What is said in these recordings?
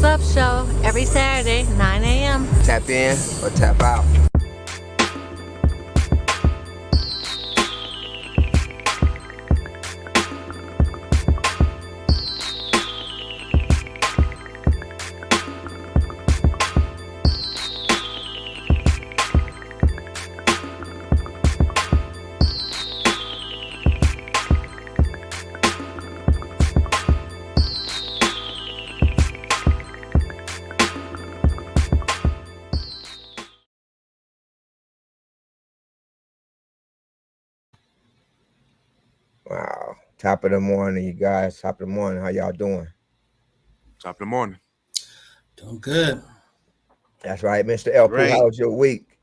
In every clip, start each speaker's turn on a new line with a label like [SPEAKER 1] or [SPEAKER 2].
[SPEAKER 1] Up Show every Saturday, 9 a.m.
[SPEAKER 2] Tap in or tap out. Wow. Top of the morning, you guys. Top of the morning. How y'all doing?
[SPEAKER 3] Top of the morning.
[SPEAKER 4] Doing good.
[SPEAKER 2] That's right, Mr. LP.
[SPEAKER 5] Great.
[SPEAKER 2] How was your week?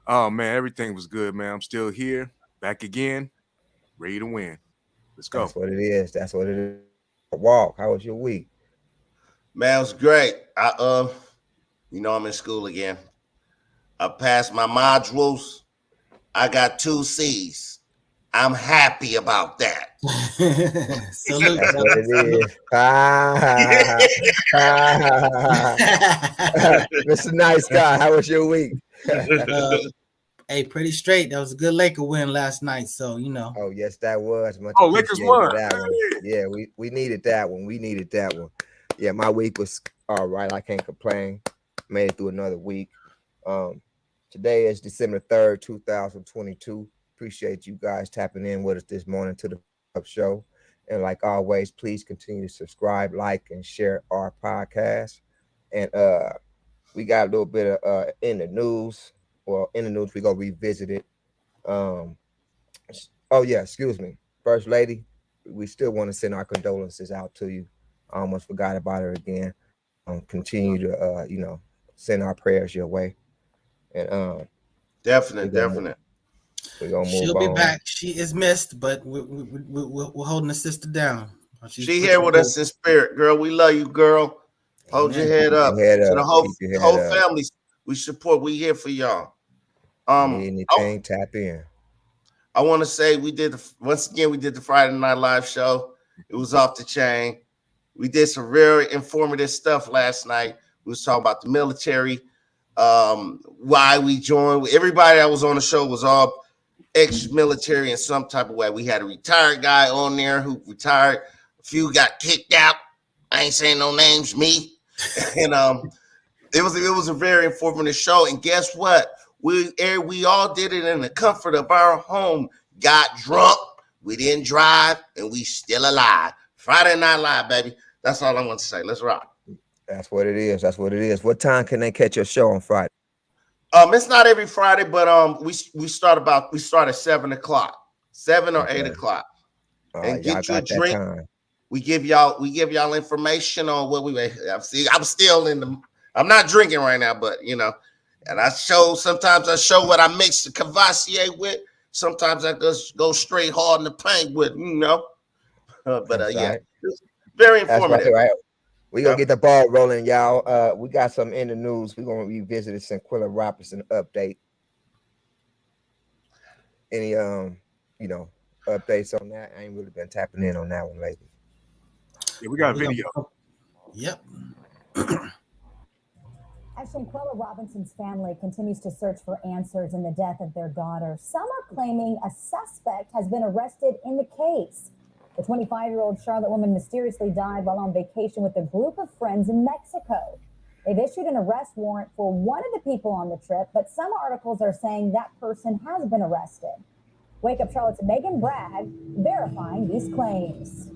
[SPEAKER 3] Oh man, everything was good, man. I'm still here, back again, ready to win. Let's go.
[SPEAKER 2] That's what it is. That's what it is. Walk. How was your week?
[SPEAKER 5] Man, it was great. I'm in school again. I passed my modules. I got 2 C's. I'm happy about that.
[SPEAKER 4] Salute.
[SPEAKER 2] That's what it is. Mr. Nice Guy, how was your week?
[SPEAKER 4] Hey, pretty straight. That was a good Laker win last night. So,
[SPEAKER 2] Oh, yes, that was. Much
[SPEAKER 3] Lakers
[SPEAKER 2] appreciated
[SPEAKER 3] won.
[SPEAKER 2] That one. Yeah, we needed that one. Yeah, my week was all right. I can't complain. Made it through another week. Today is December 3rd, 2022. Appreciate you guys tapping in with us this morning to the Up Show. And like always, please continue to subscribe, like, and share our podcast. And we got a little bit of in the news. Well, in the news, we're going to revisit it. Excuse me. First Lady, we still want to send our condolences out to you. I almost forgot about her again. Continue to, send our prayers your way. And
[SPEAKER 5] Definite.
[SPEAKER 2] We're going to move
[SPEAKER 4] she'll
[SPEAKER 2] on.
[SPEAKER 4] be back. She is missed, but we're holding the sister down.
[SPEAKER 5] She here with us in spirit, girl. We love you, girl. Hold your head up. To the whole family, we support. We here for y'all.
[SPEAKER 2] Need anything, tap in.
[SPEAKER 5] I want to say we did the Friday Night Live show. It was off the chain. We did some very informative stuff last night. We was talking about the military, why we joined. Everybody that was on the show was all ex-military in some type of way. We had a retired guy on there who retired. A few got kicked out. I ain't saying no names, me. And it was a very informative show. And guess what? We all did it in the comfort of our home. Got drunk. We didn't drive, and we still alive. Friday Night Live, baby. That's all I want to say. Let's rock.
[SPEAKER 2] That's what it is. What time can they catch your show on Friday?
[SPEAKER 5] It's not every Friday, but we start at 7:00, 7 or 8 o'clock, and get you a drink. We give y'all information on what we. I'm still in the. I'm not drinking right now, but and sometimes I show what I mix the Cavassier with. Sometimes I just go straight hard in the paint with,
[SPEAKER 2] Right.
[SPEAKER 5] It's very informative.
[SPEAKER 2] Right. We're going to get the ball rolling, y'all. We got some in the news. We're going to revisit the Shanquella Robinson update. Any, updates on that? I ain't really been tapping in on that one lately.
[SPEAKER 3] Yeah, we got a video.
[SPEAKER 4] Yep.
[SPEAKER 6] As Shanquella Robinson's family continues to search for answers in the death of their daughter, some are claiming a suspect has been arrested in the case. The 25-year-old Charlotte woman mysteriously died while on vacation with a group of friends in Mexico. They've issued an arrest warrant for one of the people on the trip, but some articles are saying that person has been arrested. Wake Up Charlotte's Megan Bragg verifying these claims.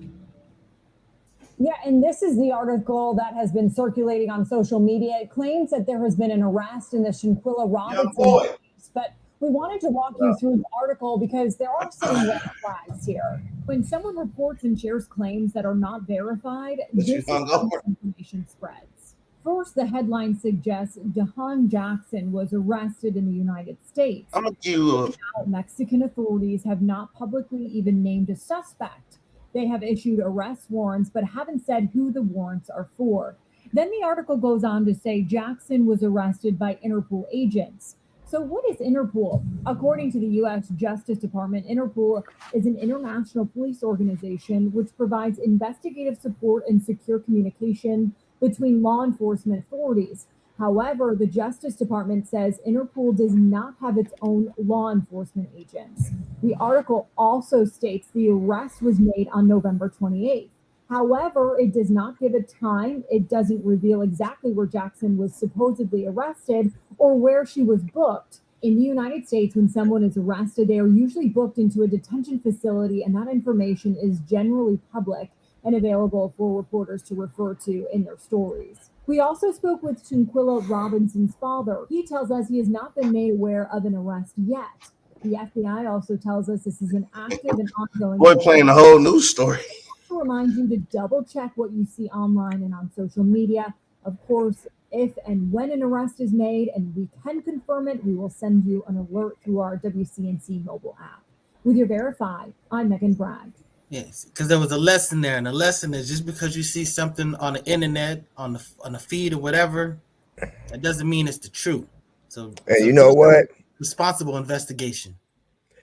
[SPEAKER 7] Yeah, and this is the article that has been circulating on social media. It claims that there has been an arrest in the Shanquella Robinson case, but we wanted to walk you through the article because there are some red flags here. When someone reports and shares claims that are not verified, this is how information spreads. First, the headline suggests DeHaan Jackson was arrested in the United States.
[SPEAKER 5] I'm gonna give
[SPEAKER 7] Mexican authorities have not publicly even named a suspect. They have issued arrest warrants, but haven't said who the warrants are for. Then the article goes on to say Jackson was arrested by Interpol agents. So what is Interpol? According to the U.S. Justice Department, Interpol is an international police organization which provides investigative support and secure communication between law enforcement authorities. However, the Justice Department says Interpol does not have its own law enforcement agents. The article also states the arrest was made on November 28th. However, it does not give a time. It doesn't reveal exactly where Jackson was supposedly arrested or where she was booked. In the United States, when someone is arrested, they are usually booked into a detention facility, and that information is generally public and available for reporters to refer to in their stories. We also spoke with Shanquella Robinson's father. He tells us he has not been made aware of an arrest yet. The FBI also tells us this is an active and ongoing.
[SPEAKER 5] Boy, playing the whole news story.
[SPEAKER 7] To remind you to double check what you see online and on social media. Of course, if and when an arrest is made and we can confirm it, we will send you an alert through our WCNC mobile app. With your Verify, I'm Megan Bragg.
[SPEAKER 4] Yes, because there was a lesson there, and the lesson is just because you see something on the internet, on the feed or whatever, that doesn't mean it's the truth. So
[SPEAKER 2] you know what?
[SPEAKER 4] Responsible investigation.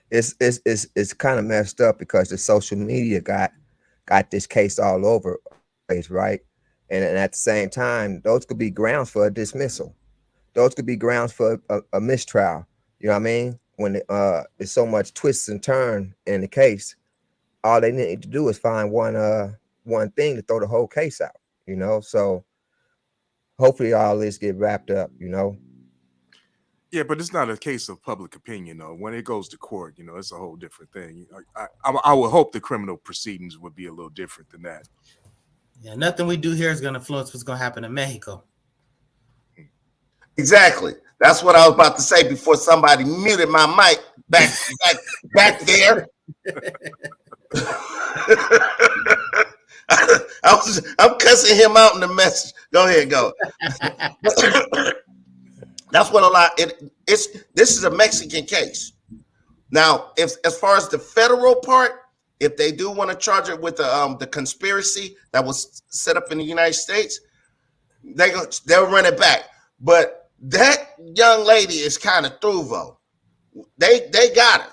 [SPEAKER 2] It's kind of messed up because the social media got this case all over place, right? And at the same time, those could be grounds for a dismissal. Those could be grounds for a mistrial. You know what I mean? When there's so much twists and turn in the case, all they need to do is find one thing to throw the whole case out. You know, so hopefully all this get wrapped up. You know.
[SPEAKER 3] Yeah, but it's not a case of public opinion, though. When it goes to court, you know, it's a whole different thing. I would hope the criminal proceedings would be a little different than that.
[SPEAKER 4] Yeah, nothing we do here is going to influence what's going to happen in Mexico.
[SPEAKER 5] Exactly. That's what I was about to say before somebody muted my mic back there. I'm cussing him out in the message. Go ahead, go. That's what a lot. This is a Mexican case. Now, as far as the federal part, if they do want to charge it with the conspiracy that was set up in the United States, they'll run it back. But that young lady is kind of through, though. They got her.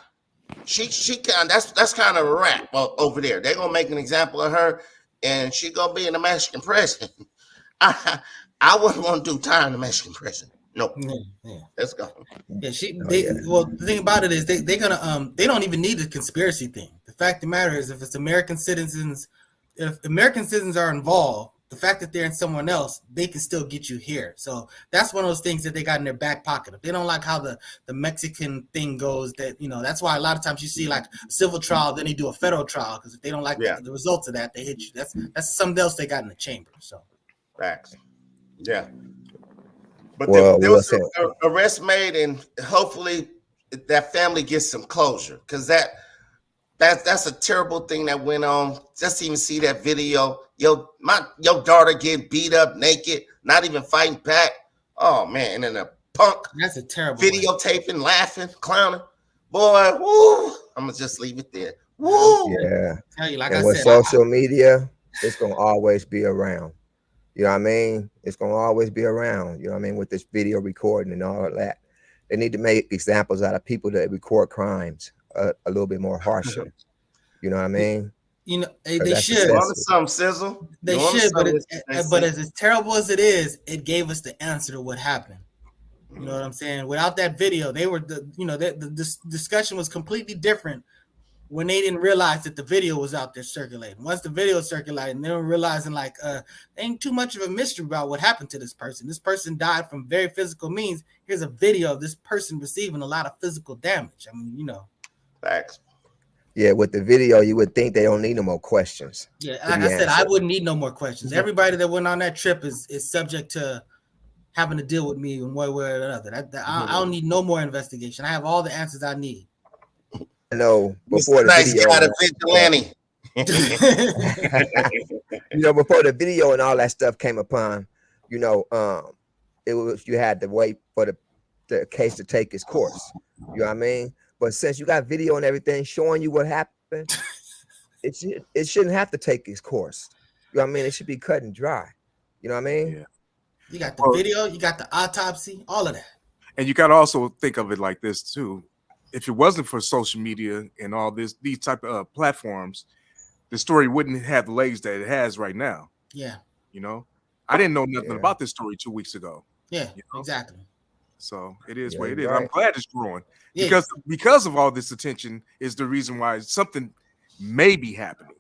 [SPEAKER 5] She kind that's kind of a wrap over there. They're gonna make an example of her, and she gonna be in the Mexican prison. I wouldn't want to do time in the Mexican prison. No,
[SPEAKER 4] yeah.
[SPEAKER 5] Let's go.
[SPEAKER 4] Yeah, Well, the thing about it is they're gonna they don't even need the conspiracy thing. The fact of the matter is, if American citizens are involved, the fact that they're in someone else, they can still get you here. So that's one of those things that they got in their back pocket. If they don't like how the Mexican thing goes, that that's why a lot of times you see like a civil trial, then they do a federal trial, because if they don't like the results of that, they hit you. That's something else they got in the chamber. So
[SPEAKER 5] facts. Yeah. But
[SPEAKER 2] Well,
[SPEAKER 5] there was an arrest made, and hopefully that family gets some closure, because that's a terrible thing that went on. Just to even see that video, your daughter get beat up naked, not even fighting back. Oh man, and then a punk
[SPEAKER 4] that's a terrible
[SPEAKER 5] videotaping, laughing, clowning. Boy, woo! I'm gonna just leave it there. Woo!
[SPEAKER 2] Yeah.
[SPEAKER 4] Tell you, like
[SPEAKER 2] and
[SPEAKER 4] I
[SPEAKER 2] with
[SPEAKER 4] said,
[SPEAKER 2] social media, it's gonna always be around. You know what I mean? It's gonna always be around. You know what I mean? With this video recording and all of that, they need to make examples out of people that record crimes a little bit more harsher. You know what I mean?
[SPEAKER 4] They should.
[SPEAKER 5] Some sizzle.
[SPEAKER 4] They should, but as terrible as it is, it gave us the answer to what happened. You know what I'm saying? Without that video, the discussion was completely different when they didn't realize that the video was out there circulating. Once the video circulated, they were realizing there ain't too much of a mystery about what happened to this person. This person died from very physical means. Here's a video of this person receiving a lot of physical damage. I mean,
[SPEAKER 5] Facts.
[SPEAKER 2] Yeah, with the video, you would think they don't need no more questions.
[SPEAKER 4] Yeah, like I said, I wouldn't need no more questions. Everybody that went on that trip is subject to having to deal with me in one way or another. I don't need no more investigation. I have all the answers I need.
[SPEAKER 2] I know before the video,
[SPEAKER 5] vigilante.
[SPEAKER 2] Before the video and all that stuff came upon, it was you had to wait for the case to take its course. You know what I mean? But since you got video and everything showing you what happened, it shouldn't have to take its course. You know what I mean? It should be cut and dry. You know what I mean?
[SPEAKER 3] Yeah.
[SPEAKER 4] You got the video, you got the autopsy, all of that.
[SPEAKER 3] And you got to also think of it like this too. If it wasn't for social media and all these type of platforms, the story wouldn't have the legs that it has right now.
[SPEAKER 4] Yeah.
[SPEAKER 3] I didn't know nothing about this story 2 weeks ago.
[SPEAKER 4] Yeah, exactly.
[SPEAKER 3] So it is
[SPEAKER 2] Yeah,
[SPEAKER 3] what it is.
[SPEAKER 2] right.
[SPEAKER 3] I'm glad it's growing
[SPEAKER 4] Yeah.
[SPEAKER 3] because of all this attention is the reason why something may be happening.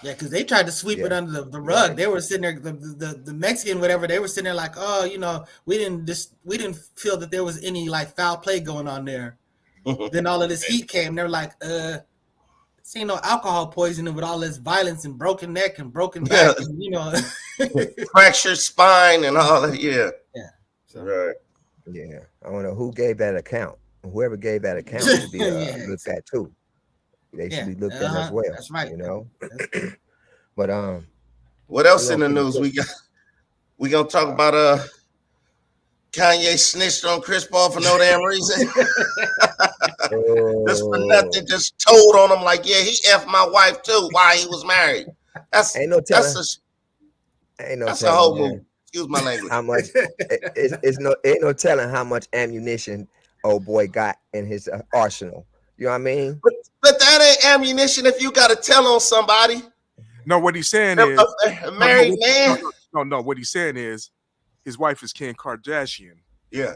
[SPEAKER 4] Yeah, because they tried to sweep it under the rug. They were sitting there, the Mexican, whatever, they were sitting there like, oh, you know, we didn't feel that there was any like foul play going on there. Then all of this heat came. They're like, this ain't no alcohol poisoning with all this violence and broken neck and broken back, and, you know,
[SPEAKER 5] fractured spine and all that. Yeah.
[SPEAKER 4] Yeah.
[SPEAKER 5] So, right.
[SPEAKER 2] Yeah. I don't know who gave that account. Whoever gave that account should be looked at too. They should be looked at as well.
[SPEAKER 4] That's right.
[SPEAKER 2] You know. But
[SPEAKER 5] what else in the news we got? We gonna talk about Kanye snitched on Chris Paul for no damn reason. Just for nothing, just told on him like, yeah, he effed my wife too while he was married. That's
[SPEAKER 2] ain't no telling.
[SPEAKER 5] That's a whole movie. Excuse my language.
[SPEAKER 2] How much? Ain't no telling how much ammunition old boy got in his arsenal. You know what I mean?
[SPEAKER 5] But that ain't ammunition if you got to tell on somebody.
[SPEAKER 3] No, what he's saying is
[SPEAKER 5] a married man.
[SPEAKER 3] No. What he's saying is his wife is Kim Kardashian.
[SPEAKER 5] Yeah.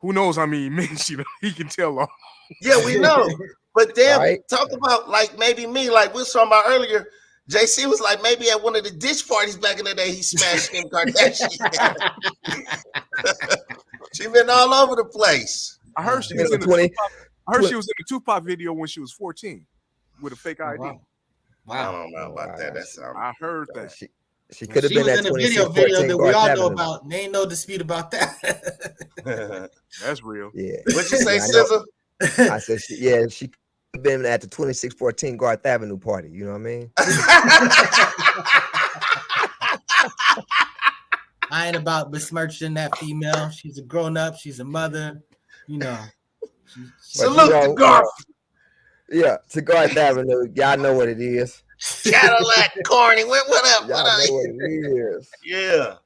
[SPEAKER 3] Who knows how many men he can tell on.
[SPEAKER 5] Yeah, we know. But damn, talk about like maybe me, like we were talking about earlier. JC was like maybe at one of the ditch parties back in the day, he smashed Kim Kardashian. She been all over the place.
[SPEAKER 3] I heard she was in the Tupac video when she was 14 with a fake ID.
[SPEAKER 4] Wow.
[SPEAKER 5] I don't know about that. That's
[SPEAKER 3] I heard that.
[SPEAKER 2] She could have been
[SPEAKER 4] in the video that we all know about. There ain't no dispute about that.
[SPEAKER 3] That's real.
[SPEAKER 2] Yeah.
[SPEAKER 5] What'd you say, SZA?
[SPEAKER 2] I said, she could have been at the 2614 Garth Avenue party. You know what I mean?
[SPEAKER 4] I ain't about besmirching that female. She's a grown up. She's a mother. You know.
[SPEAKER 5] Salute to Garth.
[SPEAKER 2] Yeah, to Garth Avenue. Y'all know what it is.
[SPEAKER 5] Cadillac, corny. What up?
[SPEAKER 2] Y'all know what it is.
[SPEAKER 5] Yeah.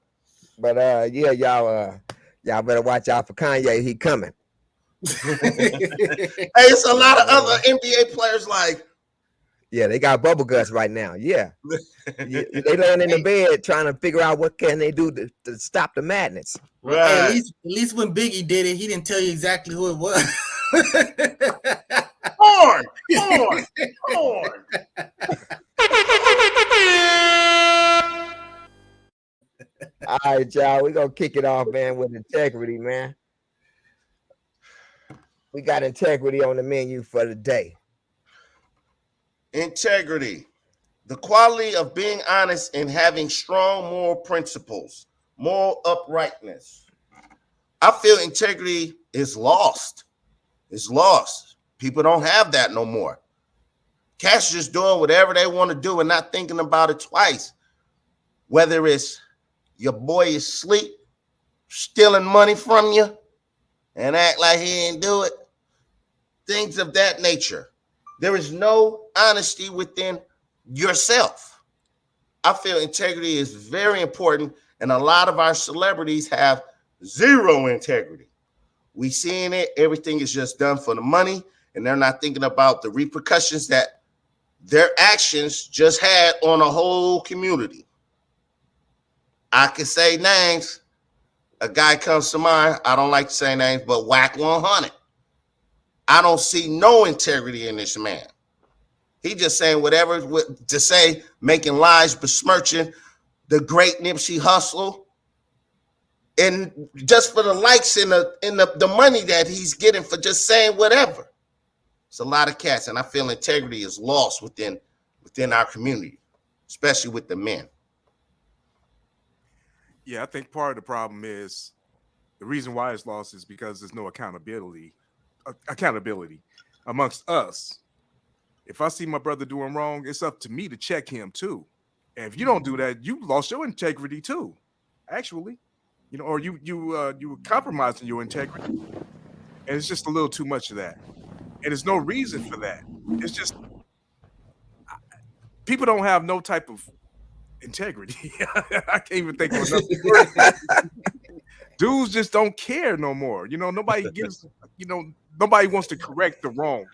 [SPEAKER 2] But yeah, y'all better watch out for Kanye. He coming.
[SPEAKER 5] Hey, it's a lot of other NBA players like.
[SPEAKER 2] Yeah, they got bubble guts right now. Yeah. They laying in the bed trying to figure out what can they do to stop the madness.
[SPEAKER 5] Right.
[SPEAKER 4] Hey, at least when Biggie did it, he didn't tell you exactly who it was.
[SPEAKER 5] Horn.
[SPEAKER 2] All right, y'all. We're gonna kick it off, man, with integrity, man. We got integrity on the menu for the day.
[SPEAKER 5] Integrity. The quality of being honest and having strong moral principles, moral uprightness. I feel integrity is lost. It's lost. People don't have that no more. Cats just doing whatever they want to do and not thinking about it twice. Whether it's your boy is asleep, stealing money from you, and act like he didn't do it. Things of that nature. There is no honesty within yourself. I feel integrity is very important, and a lot of our celebrities have zero integrity. We seeing it, everything is just done for the money, and they're not thinking about the repercussions that their actions just had on a whole community. I can say names. A guy comes to mind. I don't like to say names, but Whack 100. I don't see no integrity in this man. He just saying whatever to say, making lies, besmirching the great Nipsey Hussle, and just for the likes and the money that he's getting for just saying whatever. It's a lot of cats, and I feel integrity is lost within our community, especially with the men.
[SPEAKER 3] Yeah, I think part of the problem is the reason why it's lost is because there's no accountability amongst us. If I see my brother doing wrong, it's up to me to check him too. And if you don't do that, you lost your integrity too. Actually, or you were compromising your integrity, and it's just a little too much of that. And there's no reason for that. It's just people don't have no type of integrity. I can't even think of another word. Dudes just don't care no more. Nobody gives. Nobody wants to correct the wrong.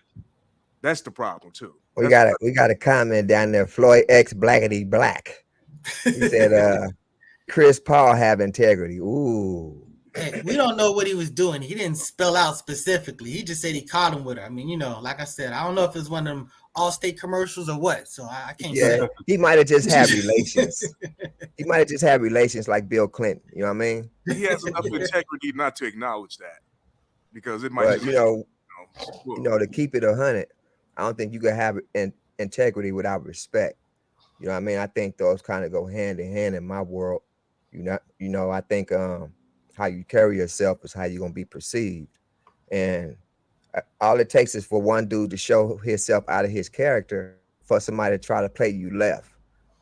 [SPEAKER 3] That's the problem too.
[SPEAKER 2] We got a comment down there. Floyd X Blackity Black. He said, Chris Paul have integrity. Ooh.
[SPEAKER 4] Hey, we don't know what he was doing. He didn't spell out specifically. He just said he caught him with her. I mean, like I said, I don't know if it's one of them Allstate commercials or what. So I can't say.
[SPEAKER 2] He might have just had relations. He might have just had relations like Bill Clinton. You know what I mean?
[SPEAKER 3] He has enough integrity not to acknowledge that because it might.
[SPEAKER 2] But to keep it 100, I don't think you can have integrity without respect. You know what I mean? I think those kind of go hand in hand in my world. I think how you carry yourself is how you're gonna be perceived, and all it takes is for one dude to show himself out of his character for somebody to try to play you left.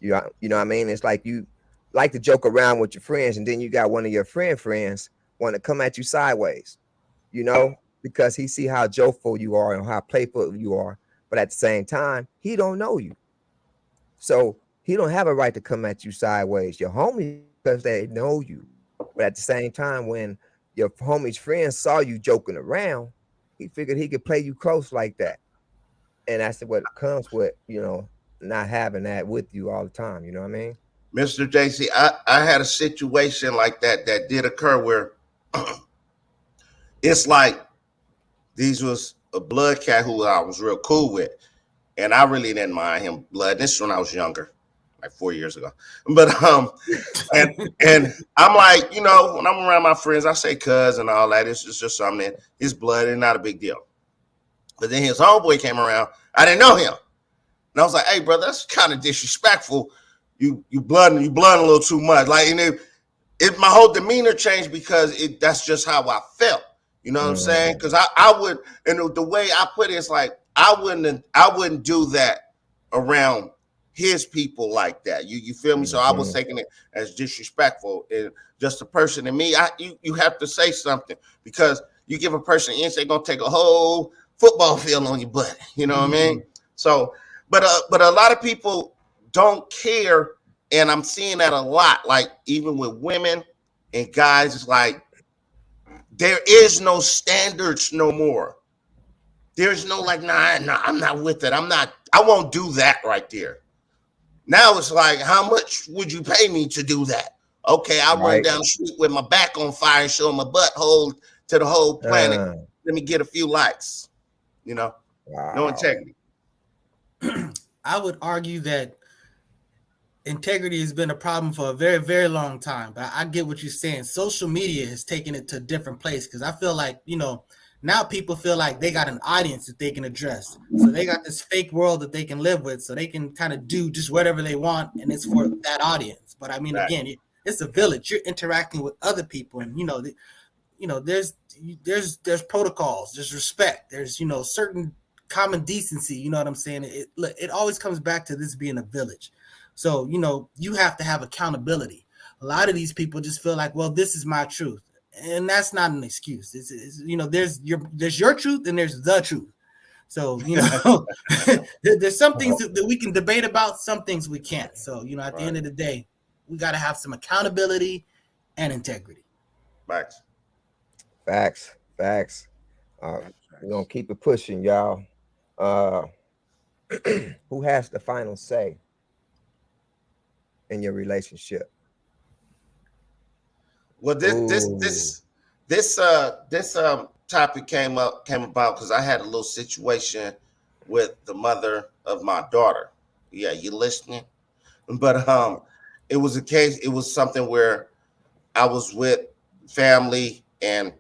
[SPEAKER 2] You know what I mean? It's like you like to joke around with your friends, and then you got one of your friends want to come at you sideways, because he see how jokeful you are and how playful you are, but at the same time, he don't know you. So he don't have a right to come at you sideways. Your homies, because they know you. But at the same time, when your homie's friends saw you joking around, he figured he could play you close like that. And that's what comes with, not having that with you all the time. You know what I mean?
[SPEAKER 5] Mr. JC, I had a situation like that did occur where it's like these was a blood cat who I was real cool with. And I really didn't mind him blood. This is when I was younger, like 4 years ago. But and I'm like, when I'm around my friends, I say cuz and all that. It's just something. His blood is not a big deal. But then his homeboy came around. I didn't know him. And I was like, hey, brother, that's kind of disrespectful. You blooding a little too much. Like, my whole demeanor changed because that's just how I felt. You know what I'm saying? Because I would, and the way I put it, it's like I wouldn't do that around his people like that. You feel me? So I was taking it as disrespectful, and just a person. And me, you have to say something, because you give a person an inch, they're gonna take a whole football field on your butt. You know what I mean? So, but a lot of people don't care, and I'm seeing that a lot. Like even with women and guys, it's like there is no standards no more. There's no like, nah, I'm not with it. I won't do that right there. Now it's like, how much would you pay me to do that? Okay, I'll run down the street with my back on fire and show my butthole to the whole planet. Let me get a few likes. No integrity.
[SPEAKER 4] I would argue that integrity has been a problem for a very, very long time. But I get what you're saying. Social media has taken it to a different place, because I feel like, now people feel like they got an audience that they can address. So they got this fake world that they can live with, so they can kind of do just whatever they want, and it's for that audience. But I mean, again, it's a village. You're interacting with other people, and there's protocols, there's respect, there's certain common decency. You know what I'm saying? It always comes back to this being a village. So you have to have accountability. A lot of these people just feel like, well, this is my truth. And that's not an excuse. There's your truth and there's the truth. So, there's some things that we can debate about, some things we can't. So, at the end of the day, we got to have some accountability and integrity.
[SPEAKER 5] Facts.
[SPEAKER 2] We're going to keep it pushing, y'all. Who has the final say in your relationship?
[SPEAKER 5] Well, this topic came about because I had a little situation with the mother of my daughter. Yeah, you listening? But it was a case. It was something where I was with family, and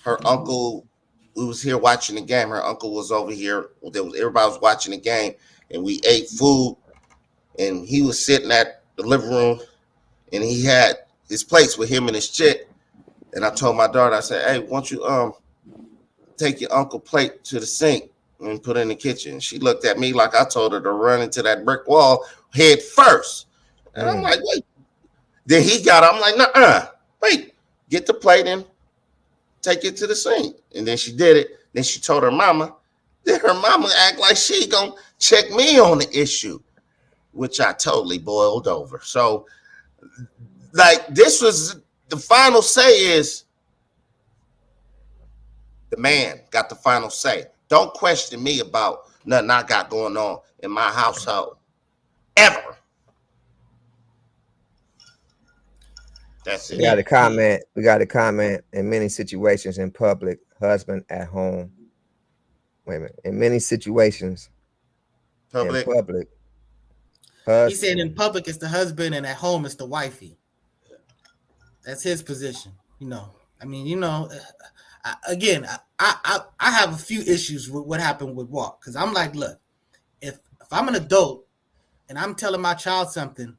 [SPEAKER 5] her uncle. We was here watching the game. Her uncle was over here. Everybody was watching the game, and we ate food. And he was sitting at the living room, and he had his plates with him and his chick. And I told my daughter, I said, hey, why don't you take your uncle plate to the sink and put it in the kitchen? She looked at me like I told her to run into that brick wall head first. And I'm like, wait. Then he got up. I'm like, nuh-uh. Wait, get the plate in, take it to the sink. And then she did it. Then she told her mama. Then her mama act like she gonna check me on the issue, which I totally boiled over. So, like, this was the final say is the man got the final say. Don't question me about nothing I got going on in my household. Ever. That's it.
[SPEAKER 2] We got a comment. We got a comment. In many situations in public, husband at home. Wait a minute. In many situations
[SPEAKER 5] Public.
[SPEAKER 2] in public,
[SPEAKER 4] He said in public it's the husband and at home it's the wifey. That's his position. I mean, I have a few issues with what happened with Walk, because I'm like, look, if I'm an adult and I'm telling my child something,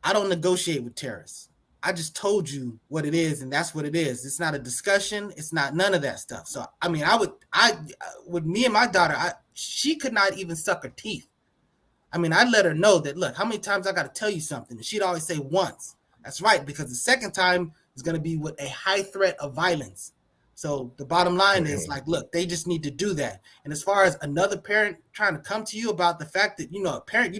[SPEAKER 4] I don't negotiate with terrorists. I just told you what it is, and that's what it is. It's not a discussion. It's not none of that stuff. So, I mean, with me and my daughter, she could not even suck her teeth. I mean, I'd let her know that, look, how many times I got to tell you something? And she'd always say once. That's right, because the second time is going to be with a high threat of violence. So the bottom line is, like, look, they just need to do that. And as far as another parent trying to come to you about the fact that, a parent,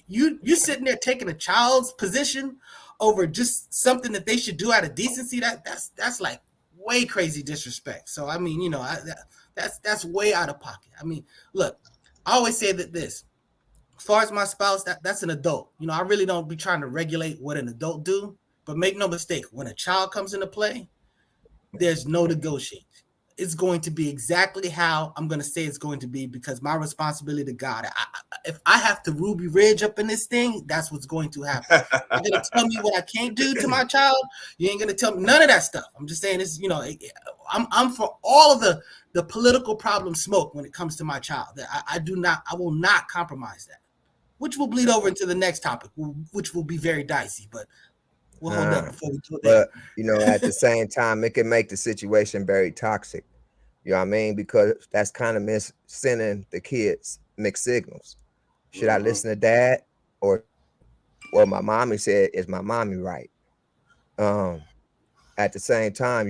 [SPEAKER 4] you're sitting there taking a child's position over just something that they should do out of decency, that's like way crazy disrespect. So, I mean, that's way out of pocket. I mean, look, I always say that this, as far as my spouse, that's an adult. I really don't be trying to regulate what an adult do, but make no mistake, when a child comes into play, there's no negotiation. It's going to be exactly how I'm going to say it's going to be, because my responsibility to God, if I have to Ruby Ridge up in this thing, that's what's going to happen. You're going to tell me what I can't do to my child. You ain't going to tell me none of that stuff. I'm just saying this, I'm for all of the political problem smoke when it comes to my child. I will not compromise that, which will bleed over into the next topic, which will be very dicey, but we'll hold up before we do that.
[SPEAKER 2] But, at the same time, it can make the situation very toxic. You know what I mean? Because that's kind of sending the kids mixed signals. Should I listen to dad, or my mommy said, is my mommy right? At the same time,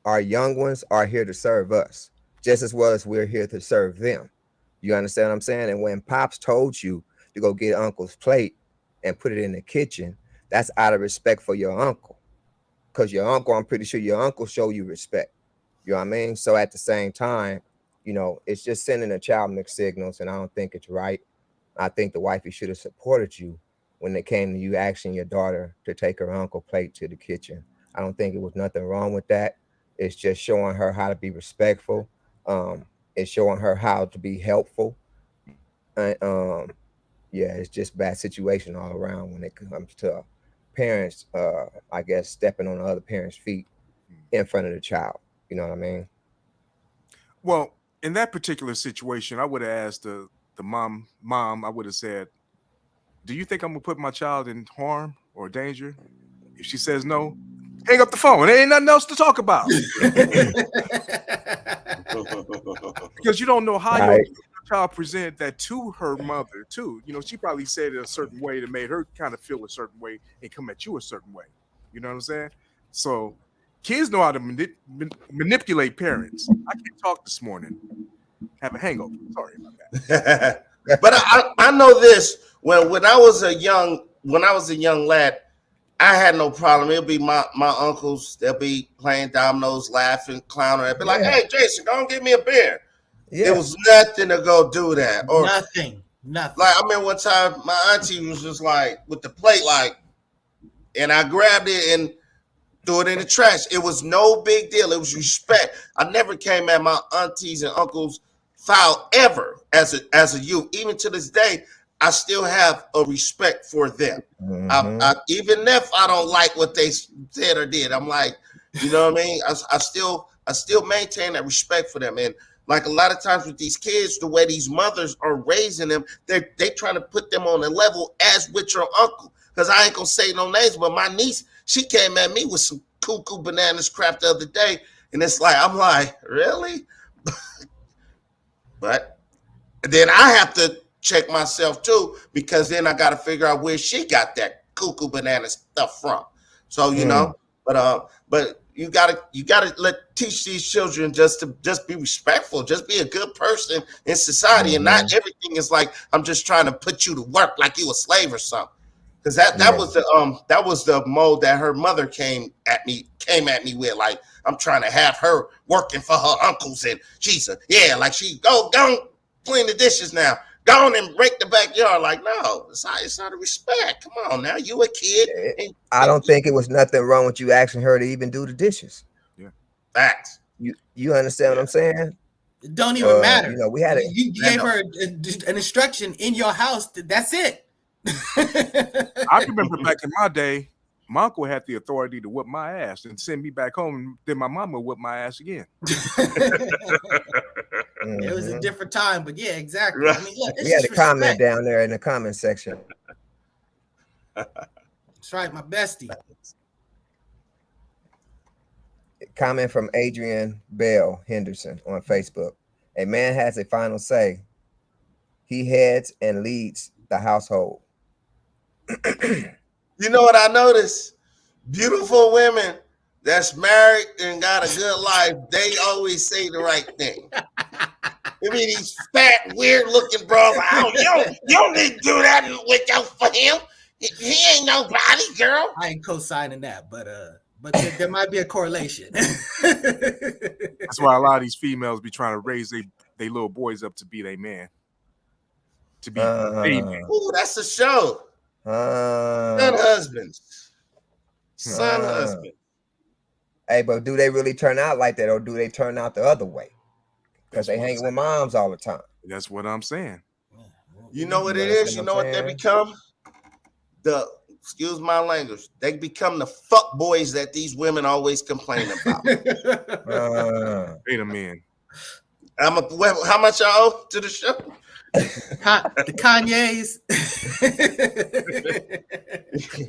[SPEAKER 2] our young ones are here to serve us just as well as we're here to serve them. You understand what I'm saying? And when Pops told you to go get Uncle's plate and put it in the kitchen, that's out of respect for your uncle. Because your uncle, I'm pretty sure your uncle show you respect. You know what I mean? So at the same time, it's just sending a child mixed signals, and I don't think it's right. I think the wifey should have supported you when it came to you asking your daughter to take her uncle plate to the kitchen. I don't think it was nothing wrong with that. It's just showing her how to be respectful. It's showing her how to be helpful. And, it's just bad situation all around when it comes to parents, I guess, stepping on the other parent's feet in front of the child. You know what I mean?
[SPEAKER 3] Well, in that particular situation, I would have asked the mom, I would have said, do you think I'm going to put my child in harm or danger? If she says no, hang up the phone. There ain't nothing else to talk about. Because you don't know how your child presented that to her mother, too. She probably said it a certain way that made her kind of feel a certain way and come at you a certain way. You know what I'm saying? So kids know how to manipulate parents. I can't talk this morning. Have a hangover. Sorry about that.
[SPEAKER 5] But I know this. When I was a young lad, I had no problem. It'll be my uncles. They'll be playing dominoes, laughing, clowning. They'll be like, "Hey, Jason, go and get me a beer." Yeah. It was nothing to go do that. Or
[SPEAKER 4] nothing.
[SPEAKER 5] Like, I remember one time my auntie was just like with the plate, like, and I grabbed it and threw it in the trash. It was no big deal. It was respect. I never came at my aunties and uncles foul ever as a youth. Even to this day, I still have a respect for them. I even if I don't like what they said or did, I'm like, you know what I mean? I still maintain that respect for them. And like a lot of times with these kids, the way these mothers are raising them, they trying to put them on a level as with your uncle. Because I ain't gonna say no names, but my niece, she came at me with some cuckoo bananas crap the other day, and it's like, I'm like, really? But then I have to check myself too, because then I got to figure out where she got that cuckoo banana stuff from. So but you gotta teach these children just be respectful, just be a good person in society, and not everything is like I'm just trying to put you to work like you a slave or something. Because that was the mode that her mother came at me with, like I'm trying to have her working for her uncles, and she's like she go clean the dishes now. Go on and break the backyard. Like, no, it's out of respect. Come on now, you a kid.
[SPEAKER 2] I don't think it was nothing wrong with you asking her to even do the dishes.
[SPEAKER 3] Yeah.
[SPEAKER 5] Facts.
[SPEAKER 2] You understand what I'm saying?
[SPEAKER 4] It don't even matter.
[SPEAKER 2] You know, we had
[SPEAKER 4] you gave her an instruction in your house. That's it.
[SPEAKER 3] I remember back in my day, my uncle had the authority to whip my ass and send me back home, and then my mama would whip my ass again.
[SPEAKER 4] It was a different time, but yeah, exactly. I mean, look,
[SPEAKER 2] we had a comment down there in the comment section.
[SPEAKER 4] That's right, my bestie.
[SPEAKER 2] Comment from Adrian Bell Henderson on Facebook. A man has a final say. He heads and leads the household.
[SPEAKER 5] You know what I noticed? Beautiful women that's married and got a good life, they always say the right thing. I mean, these fat, weird-looking bros. You don't need to do that for him. He ain't nobody, girl.
[SPEAKER 4] I ain't co-signing that, but there might be a correlation.
[SPEAKER 3] That's why a lot of these females be trying to raise they little boys up to be their man. To be a man.
[SPEAKER 5] Ooh, that's a show. Son husbands. Son husband.
[SPEAKER 2] Hey, but do they really turn out like that, or do they turn out the other way? Because they hang with moms all the time.
[SPEAKER 3] That's what I'm saying.
[SPEAKER 5] You know what it is? You know what they become? Excuse my language. They become the fuck boys that these women always complain about.
[SPEAKER 3] Wait a minute.
[SPEAKER 5] How much I owe to the show?
[SPEAKER 4] The Kanye's.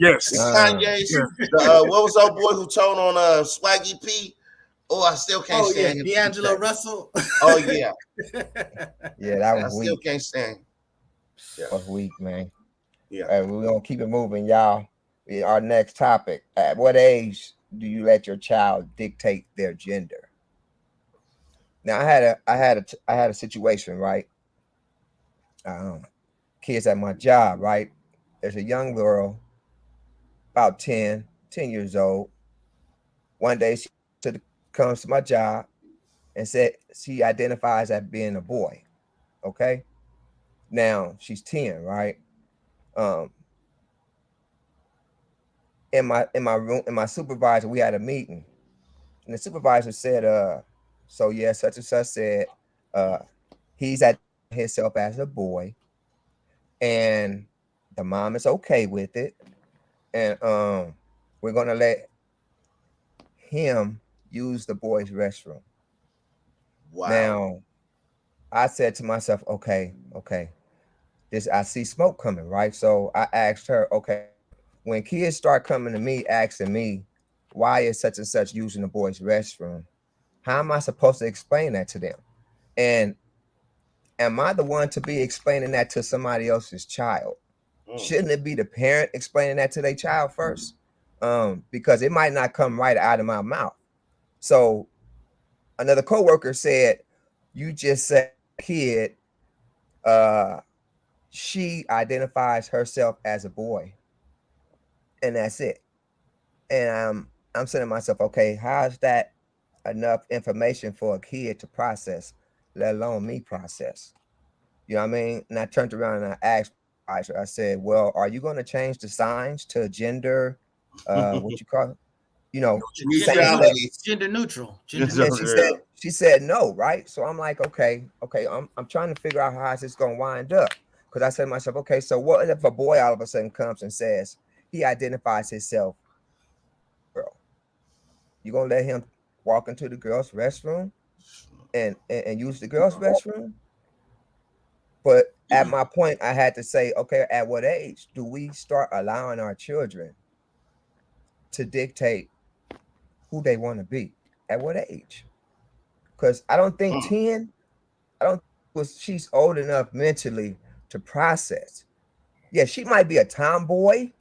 [SPEAKER 3] Yes.
[SPEAKER 5] Kanye's. What was old boy who told on Swaggy P? Oh, I still can't stand him.
[SPEAKER 4] D'Angelo Russell.
[SPEAKER 5] Oh, yeah.
[SPEAKER 2] Yeah, that was
[SPEAKER 5] I
[SPEAKER 2] weak.
[SPEAKER 5] still can't stand him.
[SPEAKER 2] That was weak, man.
[SPEAKER 5] Yeah.
[SPEAKER 2] All right, we're going to keep it moving, y'all. Our next topic. At what age do you let your child dictate their gender? Now, I had a situation, right? Kids at my job, right? There's a young girl, about 10 years old. One day she comes to my job and said she identifies as being a boy. Okay. Now she's 10, right? In my room, in my supervisor, we had a meeting, and the supervisor said, so yeah, such and such said he's at himself as a boy, and the mom is okay with it, and we're gonna let him use the boys' restroom.
[SPEAKER 5] Wow.
[SPEAKER 2] Now, I said to myself, okay, I see smoke coming, right? So I asked her, okay, when kids start coming to me asking me, why is such and such using the boys' restroom? How am I supposed to explain that to them? And am I the one to be explaining that to somebody else's child? Shouldn't it be the parent explaining that to their child first? Because it might not come right out of my mouth. So another coworker said, you just said kid, she identifies herself as a boy, and that's it. And I'm saying to myself, okay, how is that enough information for a kid to process, let alone me process? You know what I mean? And I turned around and I asked, I said, well, are you going to change the signs to gender, what you call it? You know,
[SPEAKER 4] gender neutral.
[SPEAKER 2] Yeah, she said no, right? So I'm like, okay, I'm trying to figure out how this going to wind up. Because I said to myself, okay, so what if a boy all of a sudden comes and says he identifies himself girl? You gonna let him walk into the girls' restroom and use the girls' restroom? But at my point, I had to say, okay, at what age do we start allowing our children to dictate who they want to be? At what age? Because I don't think 10, she's old enough mentally to process. Yeah, she might be a tomboy.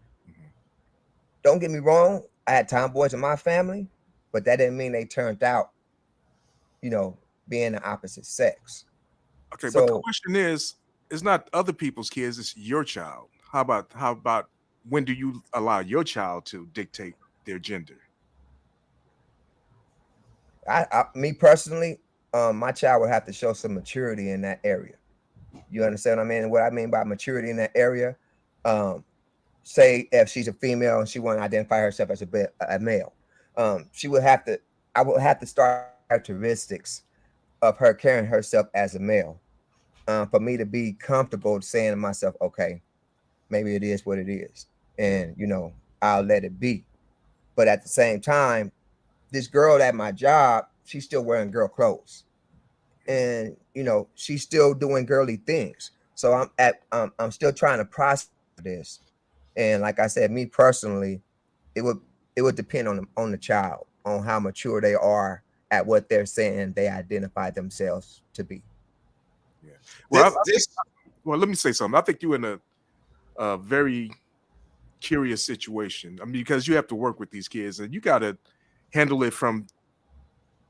[SPEAKER 2] Don't get me wrong. I had tomboys in my family, but that didn't mean they turned out, being the opposite sex.
[SPEAKER 3] Okay, so, but the question is, it's not other people's kids, it's your child. How about when do you allow your child to dictate their gender?
[SPEAKER 2] Me personally, my child would have to show some maturity in that area. You understand what I mean? And what I mean by maturity in that area, say if she's a female and she want to identify herself as a male, she would have to. I would have to start characteristics of her carrying herself as a male, for me to be comfortable saying to myself, okay, maybe it is what it is, and I'll let it be. But at the same time, this girl at my job, she's still wearing girl clothes, and she's still doing girly things. So I'm still trying to process this. And like I said, me personally, it would depend on the child, on how mature they are at what they're saying they identify themselves to be.
[SPEAKER 3] Yeah. Well, well, let me say something. I think you're in a very curious situation. I mean, because you have to work with these kids, and you got to handle it from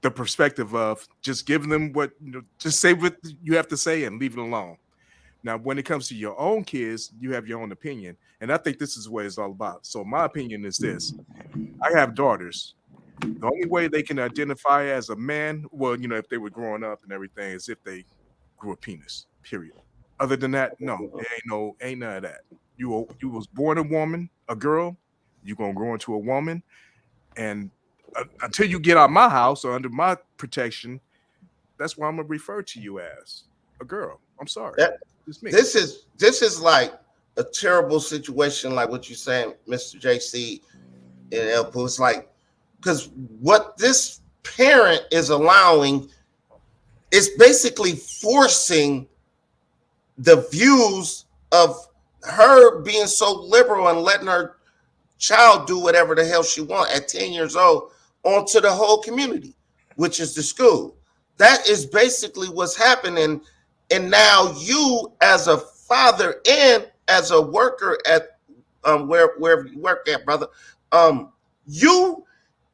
[SPEAKER 3] the perspective of just giving them what just say what you have to say and leave it alone. Now, when it comes to your own kids, you have your own opinion. And I think this is what it's all about. So my opinion is this. I have daughters. The only way they can identify as a man, well, if they were growing up and everything, is if they grew a penis, period. Other than that, no, ain't none of that. You was born a woman, a girl, you're going to grow into a woman. And until you get out of my house or under my protection, that's why I'm going to refer to you as a girl. I'm sorry.
[SPEAKER 5] This is like a terrible situation, like what you're saying, Mr. JC and Elpo. It's like, because what this parent is allowing is basically forcing the views of her being so liberal and letting her child do whatever the hell she wants at 10 years old onto the whole community, which is the school. That is basically what's happening. And now you, as a father and as a worker at wherever you work at, brother, you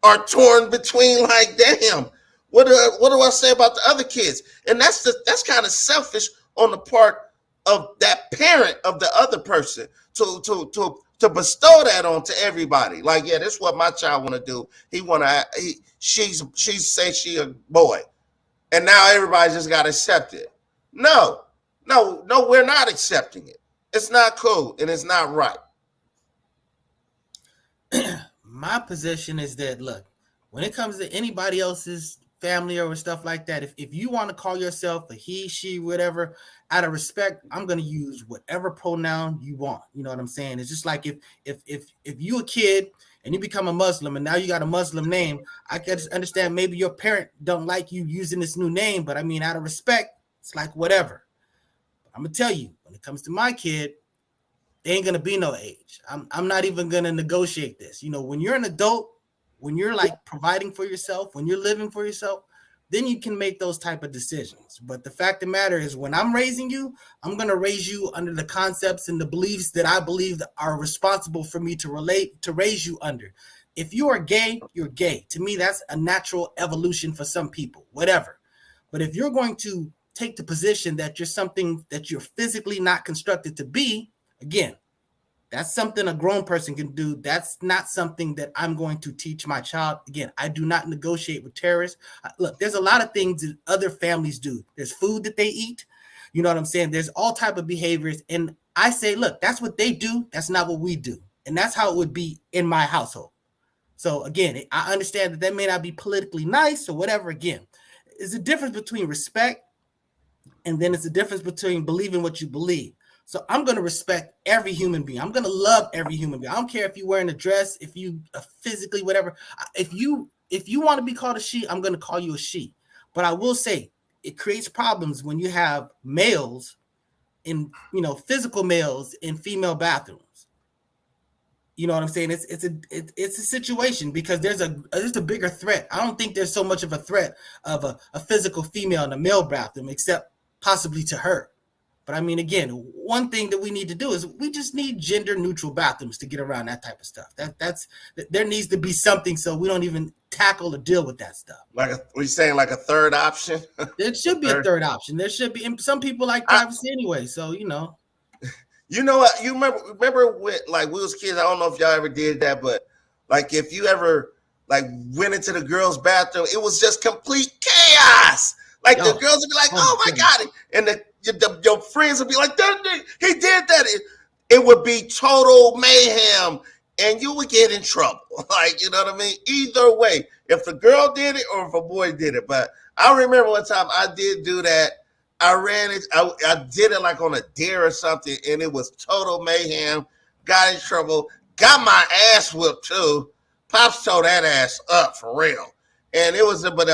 [SPEAKER 5] are torn between like, damn, what do I say about the other kids? And that's kind of selfish on the part of that parent of the other person to bestow that onto everybody. Like, yeah, this is what my child want to do. She say she a boy, and now everybody just got to accept it. No, we're not accepting it. It's not cool and it's not right.
[SPEAKER 4] My position is that, look, when it comes to anybody else's family or stuff like that, if you want to call yourself a he, she, whatever, out of respect, I'm going to use whatever pronoun you want. You know what I'm saying? It's just like if you a kid and you become a Muslim and now you got a Muslim name, I can understand maybe your parent don't like you using this new name, but I mean, out of respect, it's like whatever. I'm going to tell you, when it comes to my kid, there ain't going to be no age. I'm not even going to negotiate this. When you're an adult, when you're like providing for yourself, when you're living for yourself, then you can make those type of decisions. But the fact of the matter is, when I'm raising you, I'm going to raise you under the concepts and the beliefs that I believe that are responsible for me to raise you under. If you are gay, you're gay. To me, that's a natural evolution for some people, whatever. But if you're going to take the position that you're something that you're physically not constructed to be, again, that's something a grown person can do. That's not something that I'm going to teach my child. Again, I do not negotiate with terrorists. Look, there's a lot of things that other families do. There's food that they eat. You know what I'm saying? There's all type of behaviors. And I say, look, that's what they do. That's not what we do. And that's how it would be in my household. So again, I understand that may not be politically nice or whatever. Again, it's a difference between respect and then it's a difference between believing what you believe. So I'm going to respect every human being. I'm going to love every human being. I don't care if you're wearing a dress, if you physically, whatever. If you want to be called a she, I'm going to call you a she. But I will say it creates problems when you have males in, physical males in female bathrooms. You know what I'm saying? It's a situation because there's a bigger threat. I don't think there's so much of a threat of a physical female in a male bathroom, except possibly to her. But I mean, again, one thing that we need to do is we just need gender neutral bathrooms to get around that type of stuff. There needs to be something so we don't even tackle or deal with that stuff.
[SPEAKER 5] We're saying like a third option.
[SPEAKER 4] There should be a third option. There should be, and some people like privacy anyway. So
[SPEAKER 5] You know what? You remember when like we was kids? I don't know if y'all ever did that, but like if you ever like went into the girls' bathroom, it was just complete chaos. Like the girls would be like, "Oh my god!" and your friends would be like, he did that. It would be total mayhem, and you would get in trouble. Like, you know what I mean? Either way, if the girl did it or if a boy did it. But I remember one time I did do that. I ran it. I did it like on a dare or something, and it was total mayhem. Got in trouble. Got my ass whipped too. Pops tore that ass up for real. And it was, but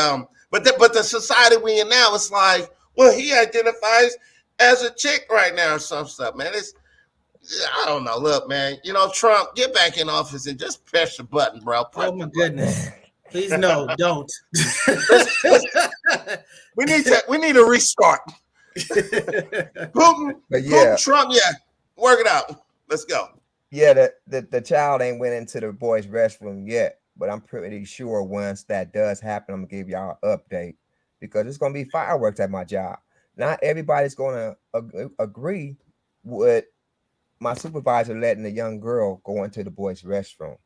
[SPEAKER 5] the society we in now, it's like, well, he identifies as a chick right now or some stuff, man. I don't know. Look, man, Trump, get back in office and just press the button, bro.
[SPEAKER 4] Oh my goodness. Please no, don't.
[SPEAKER 5] We need a restart. Putin, Trump, work it out. Let's go.
[SPEAKER 2] Yeah, the child ain't went into the boys' restroom yet, but I'm pretty sure once that does happen, I'm gonna give y'all an update because it's gonna be fireworks at my job. Not everybody's gonna agree with my supervisor letting a young girl go into the boys' restroom.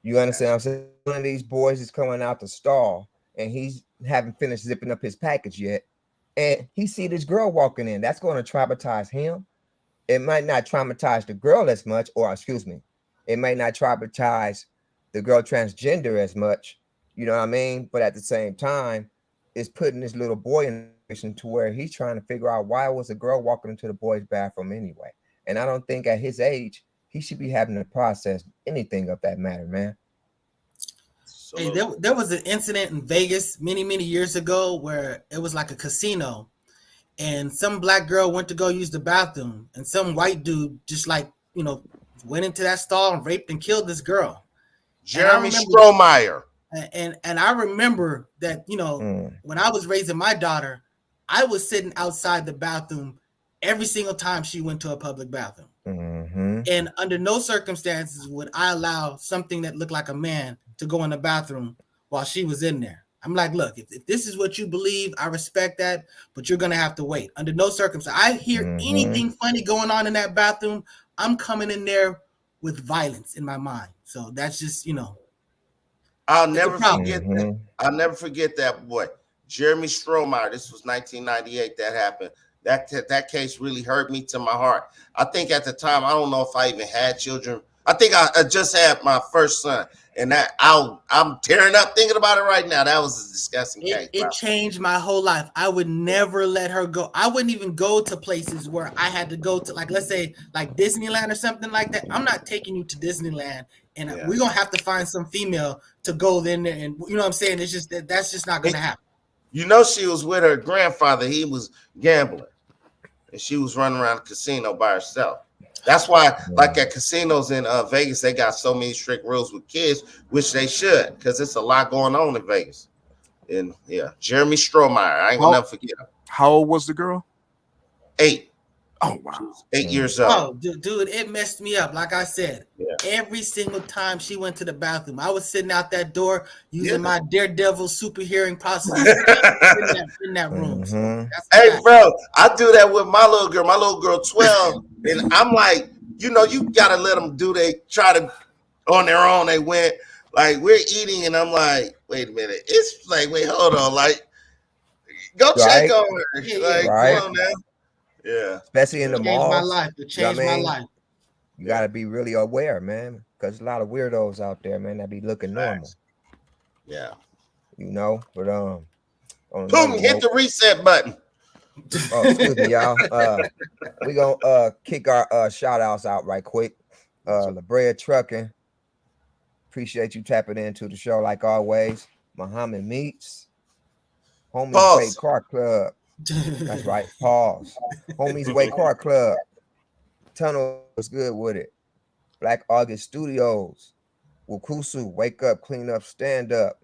[SPEAKER 2] You understand what I'm saying? One of these boys is coming out the stall and he's haven't finished zipping up his package yet, and he see this girl walking in. That's going to traumatize him. It might not traumatize the girl as much, or excuse me, it might not traumatize the girl transgender as much, you know what I mean? But at the same time, it's putting this little boy in a position to where he's trying to figure out why was a girl walking into the boys' bathroom anyway. And I don't think at his age, he should be having to process anything of that matter, man.
[SPEAKER 4] Hey, there was an incident in Vegas many, many years ago where it was like a casino. And some black girl went to go use the bathroom, and some white dude just went into that stall and raped and killed this girl.
[SPEAKER 5] Jeremy Strohmeyer.
[SPEAKER 4] And I remember that, when I was raising my daughter, I was sitting outside the bathroom every single time she went to a public bathroom.
[SPEAKER 2] Mm-hmm.
[SPEAKER 4] And under no circumstances would I allow something that looked like a man to go in the bathroom while she was in there. I'm like, look, if this is what you believe, I respect that, but you're going to have to wait. Under no circumstance. I hear anything funny going on in that bathroom, I'm coming in there with violence in my mind. So that's just,
[SPEAKER 5] I'll never forget that. I'll never forget that boy, Jeremy Strohmeyer. This was 1998 that happened. That case really hurt me to my heart. I think at the time, I don't know if I even had children. I think I just had my first son. And I'm tearing up thinking about it right now. That was a disgusting case.
[SPEAKER 4] It changed my whole life. I would never let her go. I wouldn't even go to places where I had to go to, like, let's say, like Disneyland or something like that. I'm not taking you to Disneyland, and we're gonna have to find some female to go in there. And you know what I'm saying? It's just that's just not gonna happen.
[SPEAKER 5] She was with her grandfather. He was gambling, and she was running around the casino by herself. That's why, like at casinos in Vegas, they got so many strict rules with kids, which they should, because it's a lot going on in Vegas. And Jeremy Strohmeyer, I ain't gonna never forget him.
[SPEAKER 3] How old was the girl?
[SPEAKER 5] 8.
[SPEAKER 3] Oh wow,
[SPEAKER 5] 8 years old.
[SPEAKER 4] Oh, dude, it messed me up. Like I said, every single time she went to the bathroom, I was sitting out that door using my Daredevil super hearing process in that room. So
[SPEAKER 5] hey, bro, I do that with my little girl. My little girl, 12, and I'm like, you gotta let them do. They try to on their own. They went like we're eating, and I'm like, wait a minute. It's like, wait, hold on, like, go check on her. Like, come on now. Yeah,
[SPEAKER 2] especially in the malls.
[SPEAKER 4] My life. It changed my life.
[SPEAKER 2] You got to be really aware, man, because a lot of weirdos out there, man, that be looking normal.
[SPEAKER 5] Yeah,
[SPEAKER 2] but
[SPEAKER 5] Putin, hit the reset button.
[SPEAKER 2] Oh, excuse me, y'all. We gonna kick our shout outs out right quick. La Brea Trucking, appreciate you tapping into the show like always. Muhammad Meats, Homies Way Car Club. That's right. Pause. Homies Way Car Club. Tunnel was good with it. Black August Studios. Wukusu, Wake Up, Clean Up, Stand Up.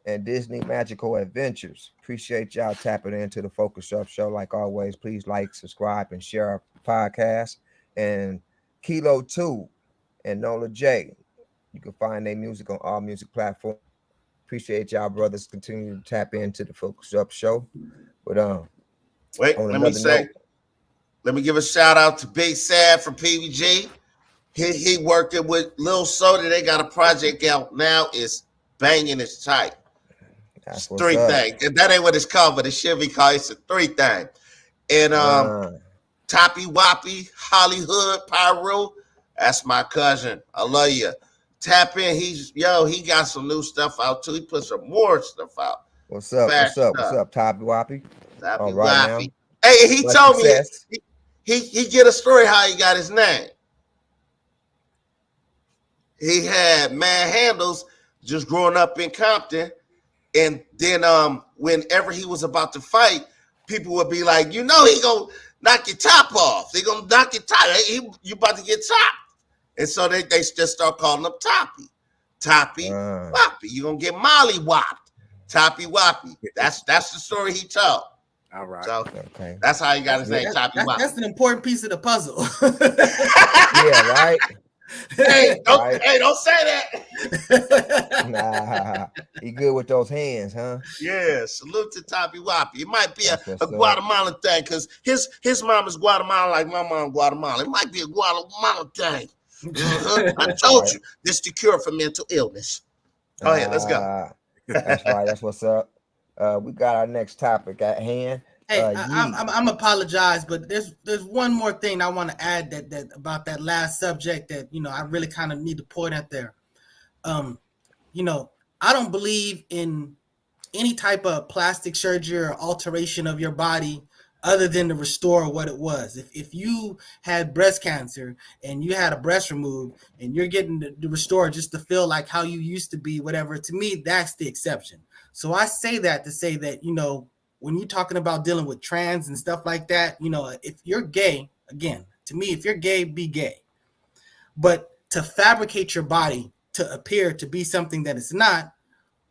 [SPEAKER 2] And Disney Magical Adventures. Appreciate y'all tapping into the Focus Up Show. Like always, please like, subscribe, and share our podcast. And Kilo 2 and Nola J. You can find their music on all music platforms. Appreciate y'all brothers continue to tap into the Focus Up Show. But
[SPEAKER 5] wait, let me give a shout out to Big Sad from PVG. He working with Lil Soda. They got a project out now. It's banging. It's tight. It's 3 things. And that ain't what it's called, but it should be called. It's a 3 thing. And Toppy Woppy, Hollywood, Pyro, that's my cousin. I love you. Tap in. He got some new stuff out too. He put some more stuff out.
[SPEAKER 2] What's up? What's up, Toppy Woppy?
[SPEAKER 5] Toppy
[SPEAKER 2] All right
[SPEAKER 5] Woppy.
[SPEAKER 2] now.
[SPEAKER 5] Hey, he told
[SPEAKER 2] success.
[SPEAKER 5] me he get a story how he got his name. He had mad handles just growing up in Compton, and then whenever he was about to fight, people would be like, he gonna knock your top off. They gonna knock your top. You about to get chopped. And so they just start calling him Toppy Woppy. You gonna get Molly Whopped. Toppy Woppy. That's the story he told.
[SPEAKER 3] All right.
[SPEAKER 5] So that's how he got his name, Toppy Woppy.
[SPEAKER 4] That's an important piece of the puzzle.
[SPEAKER 2] Yeah, right.
[SPEAKER 5] Hey, don't say that.
[SPEAKER 2] Nah, he good with those hands, huh?
[SPEAKER 5] Yeah, salute to Toppy Woppy. It might be a Guatemalan thing because his mom is Guatemalan like my mom Guatemala. It might be a Guatemalan thing. I told you, this is the cure for mental illness. Go ahead, let's go.
[SPEAKER 2] That's right. That's what's up. We got our next topic at hand.
[SPEAKER 4] Hey, I'm apologize, but there's one more thing I want to add that about that last subject that I really kind of need to point out there. I don't believe in any type of plastic surgery or alteration of your body other than to restore what it was. If you had breast cancer and you had a breast removed and you're getting to restore just to feel like how you used to be, whatever, to me that's the exception. So I say that to say that when you're talking about dealing with trans and stuff like that, if you're gay, again, to me, if you're gay, be gay. But to fabricate your body to appear to be something that it's not,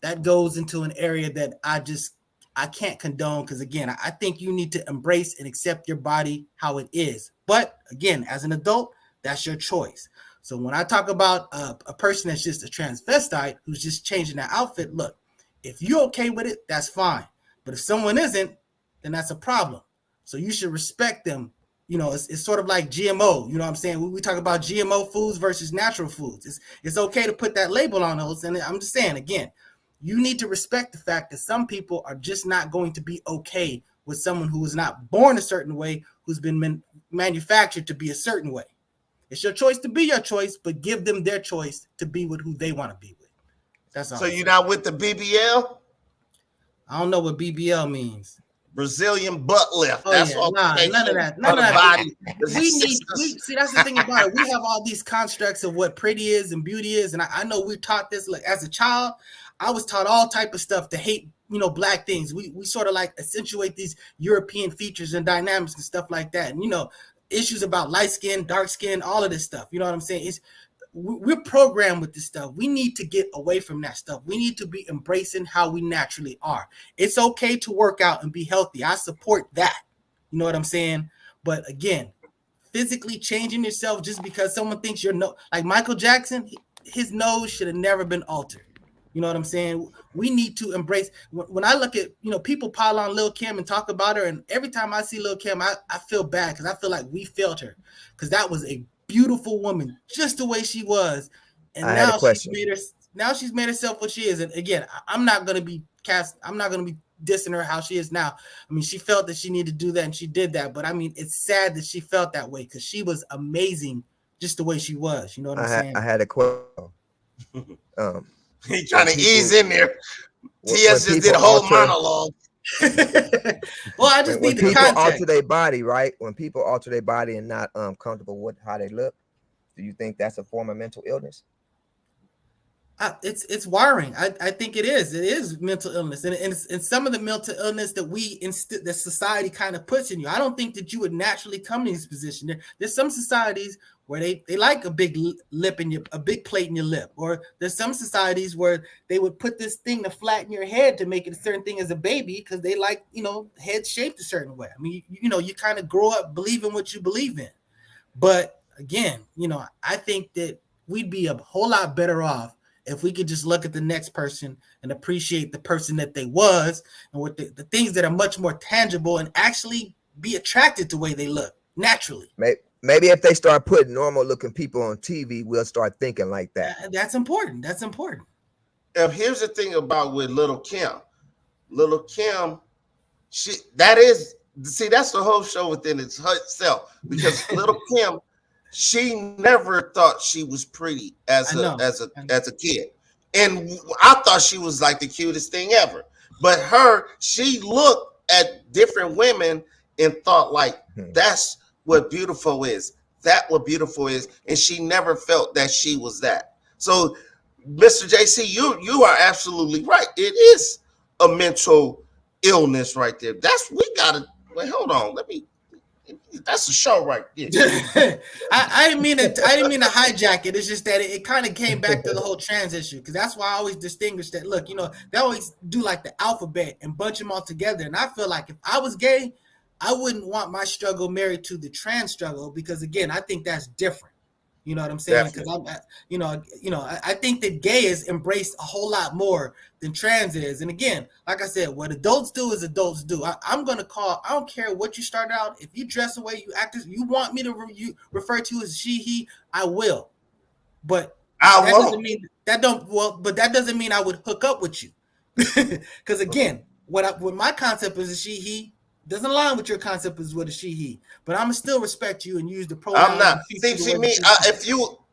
[SPEAKER 4] that goes into an area that I can't condone because, again, I think you need to embrace and accept your body how it is. But, again, as an adult, that's your choice. So when I talk about a person that's just a transvestite who's just changing their outfit, look, if you're okay with it, that's fine. But if someone isn't, then that's a problem. So you should respect them. It's sort of like GMO. You know what I'm saying? We talk about GMO foods versus natural foods. It's okay to put that label on those. And I'm just saying, again, you need to respect the fact that some people are just not going to be okay with someone who was not born a certain way, who's been manufactured to be a certain way. It's your choice to be your choice, but give them their choice to be with who they want to be with. That's all.
[SPEAKER 5] So you're not with the BBL?
[SPEAKER 4] I don't know what BBL means.
[SPEAKER 5] Brazilian butt lift.
[SPEAKER 4] Oh,
[SPEAKER 5] That's
[SPEAKER 4] yeah.
[SPEAKER 5] all.
[SPEAKER 4] None of that. None of that.
[SPEAKER 5] Body.
[SPEAKER 4] See, that's the thing about it. We have all these constructs of what pretty is and beauty is, and I know we taught this. Like as a child, I was taught all type of stuff to hate, black things. We sort of like accentuate these European features and dynamics and stuff like that. And issues about light skin, dark skin, all of this stuff. You know what I'm saying? We're programmed with this stuff. We need to get away from that stuff. We need to be embracing how we naturally are. It's okay to work out and be healthy. I support that. You know what I'm saying? But again, physically changing yourself just because someone thinks you're like Michael Jackson, his nose should have never been altered. You know what I'm saying? We need to embrace. When I look at, people pile on Lil' Kim and talk about her, and every time I see Lil' Kim, I feel bad because I feel like we failed her because that was a beautiful woman, just the way she was, and now she's made herself what she is. And again, I'm not gonna be dissing her how she is now. I mean, she felt that she needed to do that, and she did that. But I mean, it's sad that she felt that way because she was amazing, just the way she was. You know what I'm saying?
[SPEAKER 2] I had a question.
[SPEAKER 5] He trying to ease in there. TS just did a whole monologue.
[SPEAKER 4] Well, I just need the
[SPEAKER 2] people
[SPEAKER 4] context.
[SPEAKER 2] alter their body, right? When people alter their body and not comfortable with how they look, do you think that's a form of mental illness?
[SPEAKER 4] It's wiring. I think it is. It is mental illness, and it's some of the mental illness that that society kind of puts in you. I don't think that you would naturally come to this position. There's some societies where they like a big lip in a big plate in your lip, or there's some societies where they would put this thing to flatten your head to make it a certain thing as a baby because they like head shaped a certain way. I mean, you kind of grow up believing what you believe in. But again, I think that we'd be a whole lot better off if we could just look at the next person and appreciate the person that they was and what the things that are much more tangible and actually be attracted to the way they look naturally.
[SPEAKER 2] Maybe if they start putting normal looking people on TV, we'll start thinking like that.
[SPEAKER 4] That's important. That's important.
[SPEAKER 5] Here's the thing about with Little Kim. Little Kim, that is see, that's the whole show within itself. Because Little Kim, she never thought she was pretty as a kid, and I thought she was like the cutest thing ever. But she looked at different women and thought like, that's what beautiful is. That what beautiful is, and she never felt that she was that. So, Mr. JC, you are absolutely right. It is a mental illness right there. We gotta. Wait, hold on. That's a show right there.
[SPEAKER 4] I didn't mean to hijack it. It's just that it kind of came back to the whole trans issue, because that's why I always distinguish that. Look, they always do like the alphabet and bunch them all together, and I feel like if I was gay, I wouldn't want my struggle married to the trans struggle, because again, I think that's different. You know what I'm saying? Because I think that gay is embraced a whole lot more than trans is. And again, like I said, what adults do is adults do. I'm gonna call. I don't care what you start out. If you dress the way you act, you want me to refer to as she, he, I will. But that doesn't mean I would hook up with you. Because again, what my concept is a she, he. Doesn't align with your concept as what a she, he, but I'm gonna still respect you and use the pronoun.
[SPEAKER 5] I'm not. See me.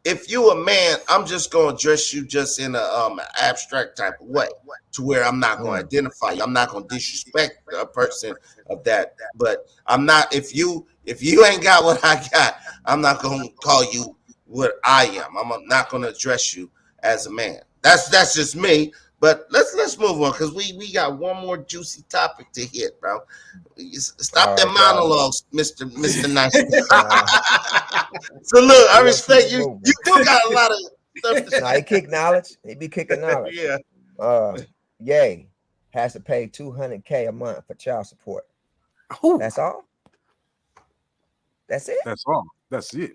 [SPEAKER 5] If you a man, I'm just gonna address you just in a abstract type of way, to where I'm not gonna identify you. I'm not gonna disrespect a person of that. But I'm not. If you ain't got what I got, I'm not gonna call you what I am. I'm not gonna address you as a man. That's just me. But let's move on, because we got one more juicy topic to hit, bro. Stop that monologues, Mr. Nice. So look, I respect you. You do got a lot of stuff to say.
[SPEAKER 2] Nah, he kick knowledge. He be kicking knowledge.
[SPEAKER 5] Yeah.
[SPEAKER 2] Ye has to pay $200K a month for child support. That's all. That's it.
[SPEAKER 3] That's all. That's it.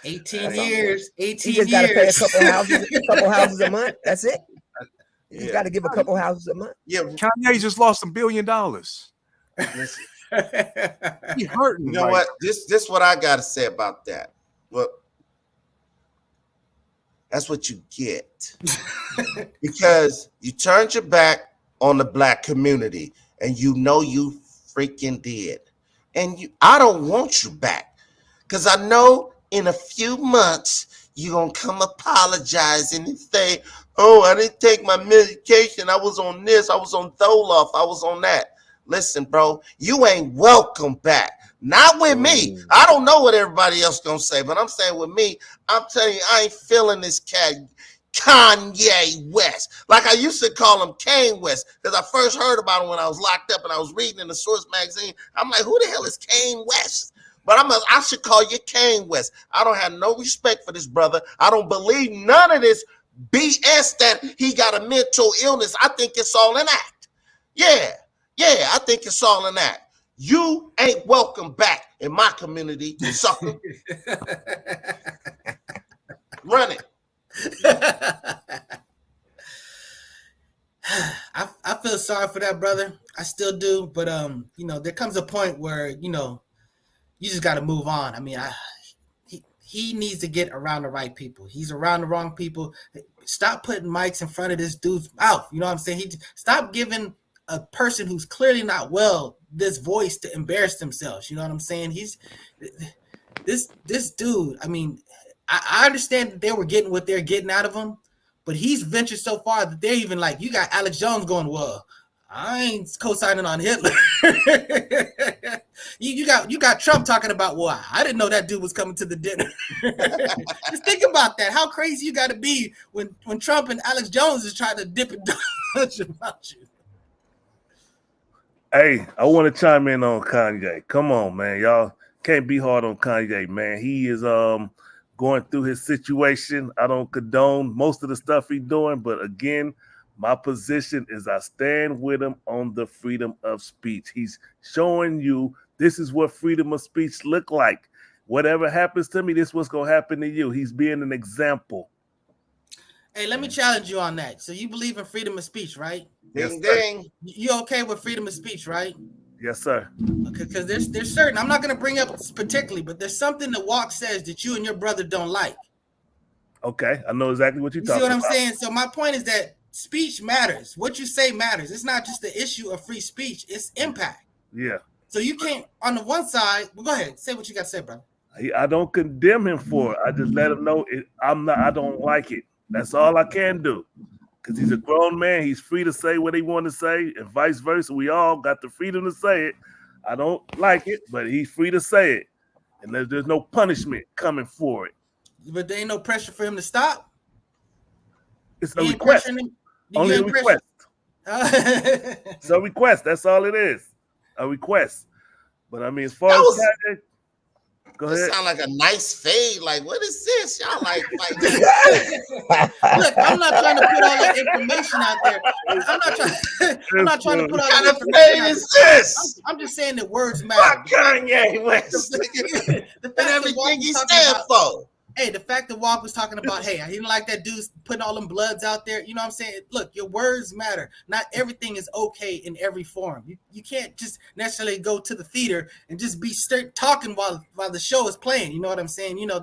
[SPEAKER 4] 18 years. 18
[SPEAKER 2] he just got to pay a couple houses a month. That's it. You got to give a couple houses a month.
[SPEAKER 5] Yeah,
[SPEAKER 3] Kanye just lost $1 billion. He hurting.
[SPEAKER 5] You know what? This what I got to say about that. Well, that's what you get because you turned your back on the black community, and you freaking did. And I don't want you back, because I know in a few months you're gonna come apologizing and say, oh, I didn't take my medication. I was on this. I was on Tholof. I was on that. Listen, bro, you ain't welcome back. Not with me. I don't know what everybody else gonna say, but I'm saying with me, I'm telling you, I ain't feeling this cat Kanye West. Like I used to call him Kane West, because I first heard about him when I was locked up and I was reading in the Source magazine. I'm like, who the hell is Kane West? But I should call you Kane West. I don't have no respect for this brother. I don't believe none of this BS that he got a mental illness. I think it's all an act. Yeah, I think it's all an act. You ain't welcome back in my community, sucker. Run it.
[SPEAKER 4] I feel sorry for that brother. I still do, but there comes a point where you just got to move on. I mean, he needs to get around the right people. He's around the wrong people. Stop putting mics in front of this dude's mouth. You know what I'm saying? Stop giving a person who's clearly not well this voice to embarrass themselves. You know what I'm saying? He's this dude. I mean, I understand that they were getting what they're getting out of him, but he's ventured so far that they're even like, you got Alex Jones going, well, I ain't co-signing on Hitler. you got Trump talking about, well, I didn't know that dude was coming to the dinner. Just think about that. How crazy you got to be when Trump and Alex Jones is trying to dip and dodge about you.
[SPEAKER 8] Hey, I want to chime in on Kanye. Come on, man. Y'all can't be hard on Kanye, man. He is going through his situation. I don't condone most of the stuff he's doing, but again, my position is I stand with him on the freedom of speech. He's showing you this is what freedom of speech look like. Whatever happens to me, this is what's going to happen to you. He's being an example.
[SPEAKER 4] Hey, let me challenge you on that. So you believe in freedom of speech, right?
[SPEAKER 5] Ding, ding.
[SPEAKER 4] You okay with freedom of speech, right?
[SPEAKER 8] Yes, sir.
[SPEAKER 4] Okay, because there's certain, I'm not going to bring up particularly, but there's something that Walk says that you and your brother don't like.
[SPEAKER 8] Okay, I know exactly what you're talking about.
[SPEAKER 4] You see what I'm saying? So my point is that speech matters. What you say matters. It's not just the issue of free speech. It's impact.
[SPEAKER 8] Yeah.
[SPEAKER 4] So you can't on the one side. Well, go ahead, say what you got to say, brother.
[SPEAKER 8] I don't condemn him for it. I just let him know I don't like it. That's all I can do. Because he's a grown man. He's free to say what he want to say, and vice versa. We all got the freedom to say it. I don't like it, but he's free to say it. And there's no punishment coming for it.
[SPEAKER 4] But there ain't no pressure for him to stop.
[SPEAKER 8] It's a request. Only a request. It's a request. That's all it is. A request. But I mean, as far as Kanye, go ahead.
[SPEAKER 5] That sound like a nice fade. Like, what is this? Y'all like
[SPEAKER 4] Look, I'm not trying to put all that information out there. I'm not trying to put all that information
[SPEAKER 5] fade is this?
[SPEAKER 4] I'm just saying that words matter.
[SPEAKER 5] Fuck Kanye West. And everything he stand for.
[SPEAKER 4] Hey, the fact that Walk was talking about, hey, he didn't like that dude putting all them bloods out there. You know what I'm saying? Look, your words matter. Not everything is okay in every form. You can't just necessarily go to the theater and just be straight talking while the show is playing. You know what I'm saying? You know,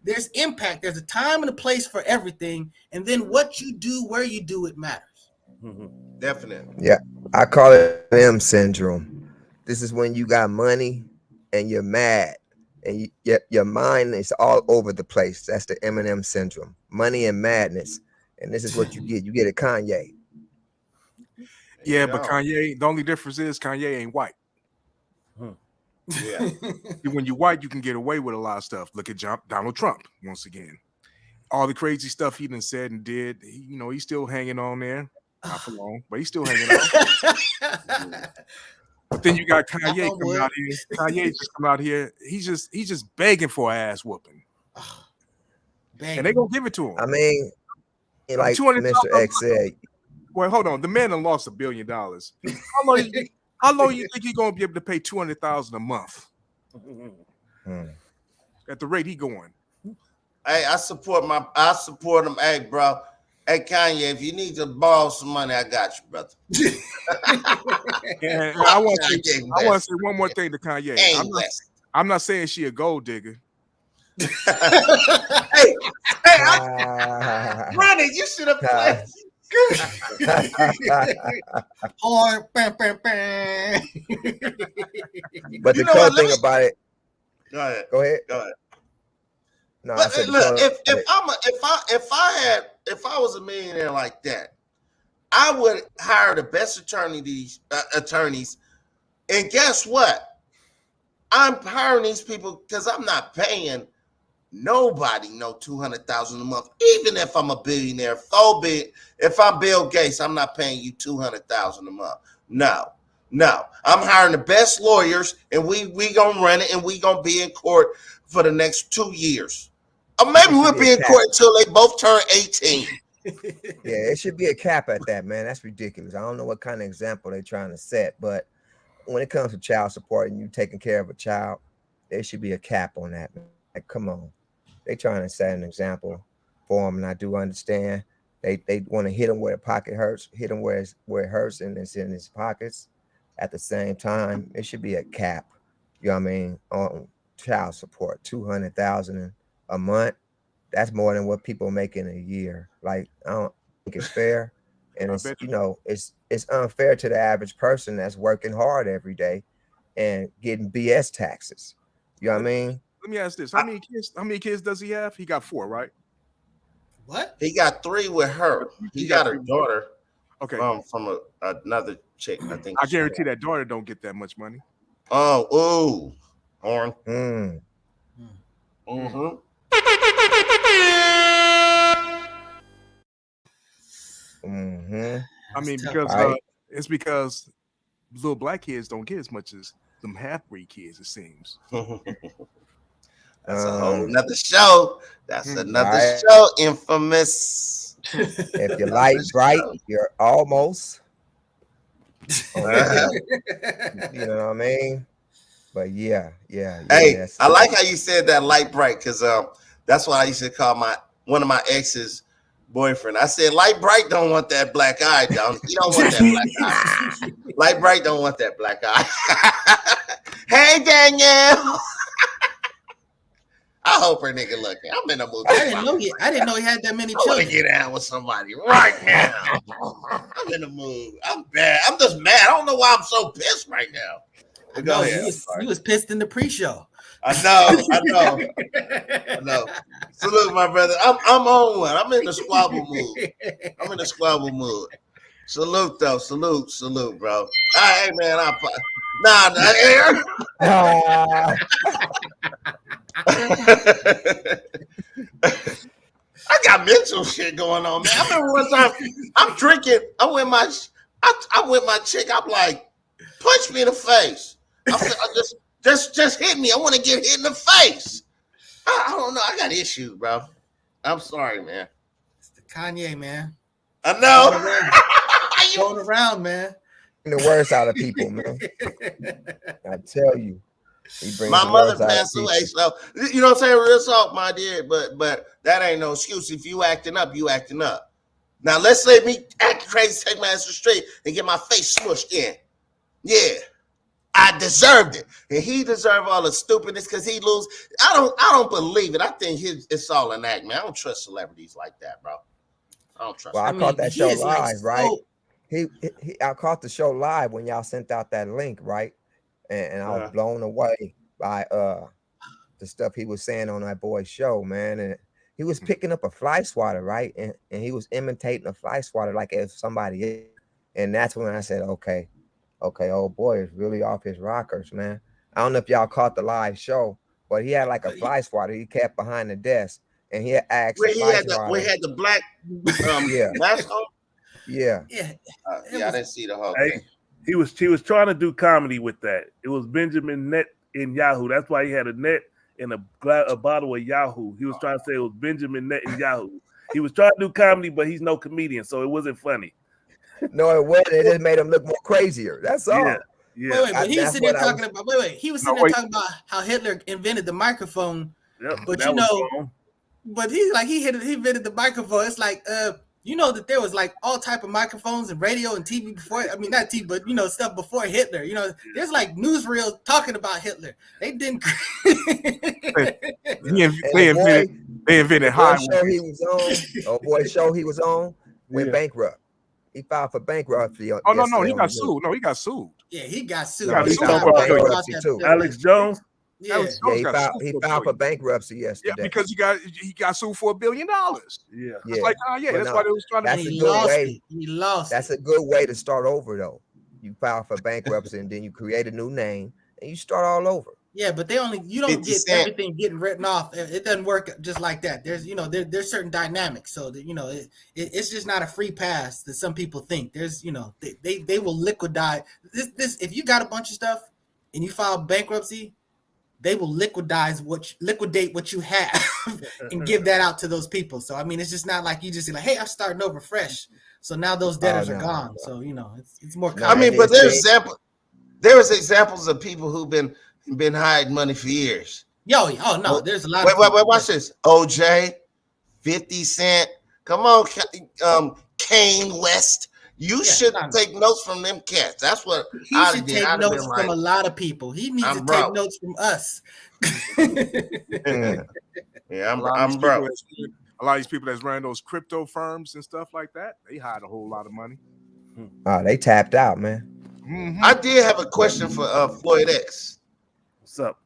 [SPEAKER 4] there's impact. There's a time and a place for everything. And then what you do, where you do it matters.
[SPEAKER 5] Definitely.
[SPEAKER 2] Yeah, I call it M syndrome. This is when you got money and you're mad. And your mind is all over the place. That's the Eminem syndrome. Money and madness. And this is what you get. You get a Kanye.
[SPEAKER 3] Yeah, but Kanye, the only difference is Kanye ain't white.
[SPEAKER 5] Yeah.
[SPEAKER 3] When you're white, you can get away with a lot of stuff. Look at Donald Trump once again. All the crazy stuff he done said and did. He's still hanging on there. Not for long, but he's still hanging on. But then you got Kanye coming out here. Kanye just come out here. He's just begging for an ass whooping, and they gonna give it to him.
[SPEAKER 2] I mean, like Mr. X said.
[SPEAKER 3] Well, hold on. The man done lost $1 billion. How long you think he's gonna be able to pay $200,000 a month? At the rate he going.
[SPEAKER 5] Hey, I support him. Hey, bro. Hey, Kanye, if you need to borrow some money, I got you, brother.
[SPEAKER 3] And I want to say one more thing to Kanye. I'm not saying she a gold digger.
[SPEAKER 5] hey, Ronnie, you should have played.
[SPEAKER 2] But the cool thing about it.
[SPEAKER 5] Go ahead.
[SPEAKER 2] No,
[SPEAKER 5] but look, if I was a millionaire like that, I would hire the best attorneys. And guess what? I'm hiring these people because I'm not paying nobody no $200,000 a month. Even if I'm a billionaire, if I'm Bill Gates, I'm not paying you $200,000 a month. No. I'm hiring the best lawyers, and we gonna run it, and we gonna be in court for the next 2 years. Or maybe we'll be in court until they both turn 18.
[SPEAKER 2] Yeah, it should be a cap at that, man. That's ridiculous. I don't know what kind of example they're trying to set, but when it comes to child support and you taking care of a child, there should be a cap on that. Like, come on. They trying to set an example for them, and I do understand. They want to hit him where the pocket hurts, hit him where it hurts, and it's in his pockets. At the same time, it should be a cap, you know what I mean, on child support. $200,000 a month. That's more than what people make in a year. Like, I don't think it's fair. And it's, it's unfair to the average person that's working hard every day and getting BS taxes. You know what I mean?
[SPEAKER 3] Let me ask this. How many kids does he have? He got 4, right?
[SPEAKER 4] What?
[SPEAKER 5] He got 3 with her. He got a daughter.
[SPEAKER 3] Okay.
[SPEAKER 5] From another chick, I think.
[SPEAKER 3] I guarantee that daughter don't get that much money.
[SPEAKER 5] Oh, Horn.
[SPEAKER 3] I mean, it's because little black kids don't get as much as them half-breed kids, it seems.
[SPEAKER 5] That's a whole nother show. That's another show, infamous.
[SPEAKER 2] If your light bright, you're almost. You know what I mean? But yeah.
[SPEAKER 5] Hey, I like how you said that light bright, because that's what I used to call one of my ex's boyfriend. I said light bright don't want that black eye, don't he? Don't want that black eye. Light bright don't want that black eye. Hey, Danielle. I hope her nigga looking. I'm in a movie.
[SPEAKER 4] I didn't know he had that many children.
[SPEAKER 5] I want to get down with somebody right now. I'm in the mood. I'm bad. I'm just mad. I don't know why I'm so pissed right now. Go
[SPEAKER 4] No,
[SPEAKER 5] ahead.
[SPEAKER 4] you was pissed in the pre-show.
[SPEAKER 5] I know. Salute, my brother. I'm on one. I'm in the squabble mood. Salute, though. Salute, bro. Hey, man. I got mental shit going on, man. I remember one time I'm drinking. I'm with my chick. I'm like, punch me in the face. Just hit me. I want to get hit in the face. I don't know. I got issues, bro. I'm sorry, man.
[SPEAKER 4] It's the Kanye, man.
[SPEAKER 5] I know.
[SPEAKER 4] Going around, man.
[SPEAKER 2] The worst out of people, man. I tell you. He brings
[SPEAKER 5] My
[SPEAKER 2] the
[SPEAKER 5] mother
[SPEAKER 2] worst out of
[SPEAKER 5] passed
[SPEAKER 2] people.
[SPEAKER 5] away, so you know what I'm saying? Real talk, my dear. But that ain't no excuse. If you acting up, you acting up. Now let's say me act crazy, take my ass to the street, and get my face smushed in. Yeah. I deserved it, and he deserved all the stupidness because he lose. I don't believe it. I think it's all an act, man. I don't trust celebrities like that, bro. I don't trust.
[SPEAKER 2] Well, I caught that
[SPEAKER 4] he
[SPEAKER 2] show
[SPEAKER 4] is like
[SPEAKER 2] live, right? I caught the show live when y'all sent out that link, right? And I was blown away by the stuff he was saying on that boy's show, man. And he was picking up a fly swatter, right? And he was imitating a fly swatter like if somebody is. And that's when I said, okay, old boy is really off his rockers, man. I don't know if y'all caught the live show, but he had like a fly swatter he kept behind the desk, and he asked
[SPEAKER 5] where he had the black mask on.
[SPEAKER 2] Yeah.
[SPEAKER 5] I didn't see the whole thing.
[SPEAKER 8] He was trying to do comedy with that. It was Benjamin Net in Yahoo. That's why he had a net and a bottle of Yahoo. He was trying to say it was Benjamin Net in Yahoo. He was trying to do comedy, but he's no comedian, so it wasn't funny.
[SPEAKER 2] No, it wasn't. It just made him look more crazier. That's all.
[SPEAKER 8] Yeah.
[SPEAKER 4] Wait, but he was sitting there talking about. He was sitting there talking about how Hitler invented the microphone.
[SPEAKER 8] Yep,
[SPEAKER 4] but he invented the microphone. It's like, you know that there was like all type of microphones and radio and TV before. I mean, not TV, but stuff before Hitler. There's like newsreels talking about Hitler. They didn't.
[SPEAKER 3] They invented high.
[SPEAKER 2] Show he was on went bankrupt. He filed for bankruptcy.
[SPEAKER 3] Oh no, he got sued. No, he got sued.
[SPEAKER 4] Yeah, he got sued.
[SPEAKER 2] He filed for bankruptcy too.
[SPEAKER 8] Alex Jones.
[SPEAKER 2] Yeah, he filed for bankruptcy yesterday.
[SPEAKER 3] Yeah, because he got sued for $1 billion.
[SPEAKER 8] Yeah,
[SPEAKER 3] it's like that's why they was trying to.
[SPEAKER 2] That's a good way.
[SPEAKER 4] He lost.
[SPEAKER 2] That's a good way to start over, though. You file for bankruptcy and then you create a new name and you start all over.
[SPEAKER 4] Yeah, but you don't get everything getting written off. It doesn't work just like that. There's there's certain dynamics. So that, it's just not a free pass that some people think. There's they will liquidate this if you got a bunch of stuff and you file bankruptcy, they will liquidate what you have and give that out to those people. So I mean, it's just not like you just say like, hey, I'm starting over fresh. So now those debtors are gone. So it's more.
[SPEAKER 5] I mean, but there's examples of people who've been hiding money for years.
[SPEAKER 4] There's a lot.
[SPEAKER 5] Wait, watch this. OJ, 50 Cent. Come on, Kane West. You should take notes from them cats. That's what
[SPEAKER 4] he should take notes from a lot of people. He needs to take notes from us.
[SPEAKER 5] I'm broke.
[SPEAKER 3] A lot of these people that's running those crypto firms and stuff like that, they hide a whole lot of money.
[SPEAKER 2] Oh, they tapped out, man.
[SPEAKER 3] Mm-hmm.
[SPEAKER 5] I did have a question for Floyd X.
[SPEAKER 8] What's up?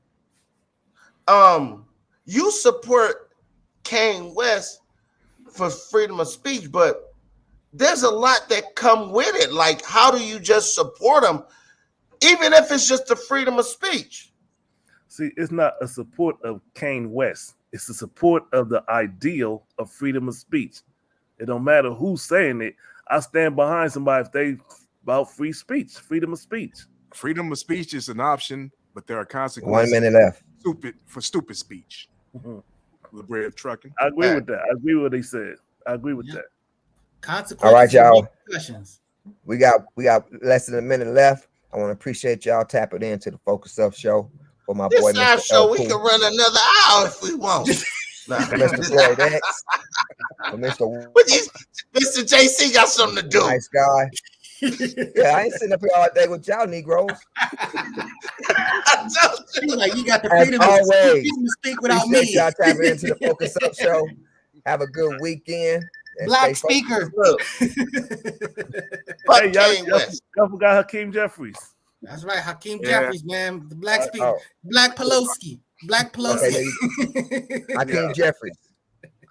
[SPEAKER 5] You support Kane West for freedom of speech, but there's a lot that come with it. Like, how do you just support him, even if it's just the freedom of speech?
[SPEAKER 8] See, it's not a support of Kane West. It's the support of the ideal of freedom of speech. It don't matter who's saying it. I stand behind somebody if they about free speech, freedom of speech.
[SPEAKER 3] Freedom of speech is an option, but there are consequences.
[SPEAKER 2] 1 minute left.
[SPEAKER 3] Stupid speech. The bread of trucking.
[SPEAKER 8] I agree with that. I agree with what they said. I agree with that.
[SPEAKER 4] Consequences.
[SPEAKER 2] All right, y'all.
[SPEAKER 4] Questions.
[SPEAKER 2] We got less than a minute left. I want to appreciate y'all tapping into the Focus Up show for my boy.
[SPEAKER 5] This our
[SPEAKER 2] Mr.
[SPEAKER 5] show.
[SPEAKER 2] L.
[SPEAKER 5] We can run another hour if we want.
[SPEAKER 2] Mr. Floyd X.
[SPEAKER 5] Mr. JC got something to do.
[SPEAKER 2] Nice guy. Yeah, I ain't sitting up here all day with y'all Negroes.
[SPEAKER 4] Like you got the freedom to speak without me.
[SPEAKER 2] Y'all tapping into the Focus Up show. Have a good weekend.
[SPEAKER 4] Black speaker.
[SPEAKER 8] Hey, y'all forgot Hakeem Jeffries.
[SPEAKER 4] That's right, Hakeem
[SPEAKER 3] Yeah.
[SPEAKER 4] Jeffries, man, the black speaker,
[SPEAKER 2] Oh,
[SPEAKER 4] Black Pelosi, Black Pelosi.
[SPEAKER 2] okay. Hakeem Jeffries.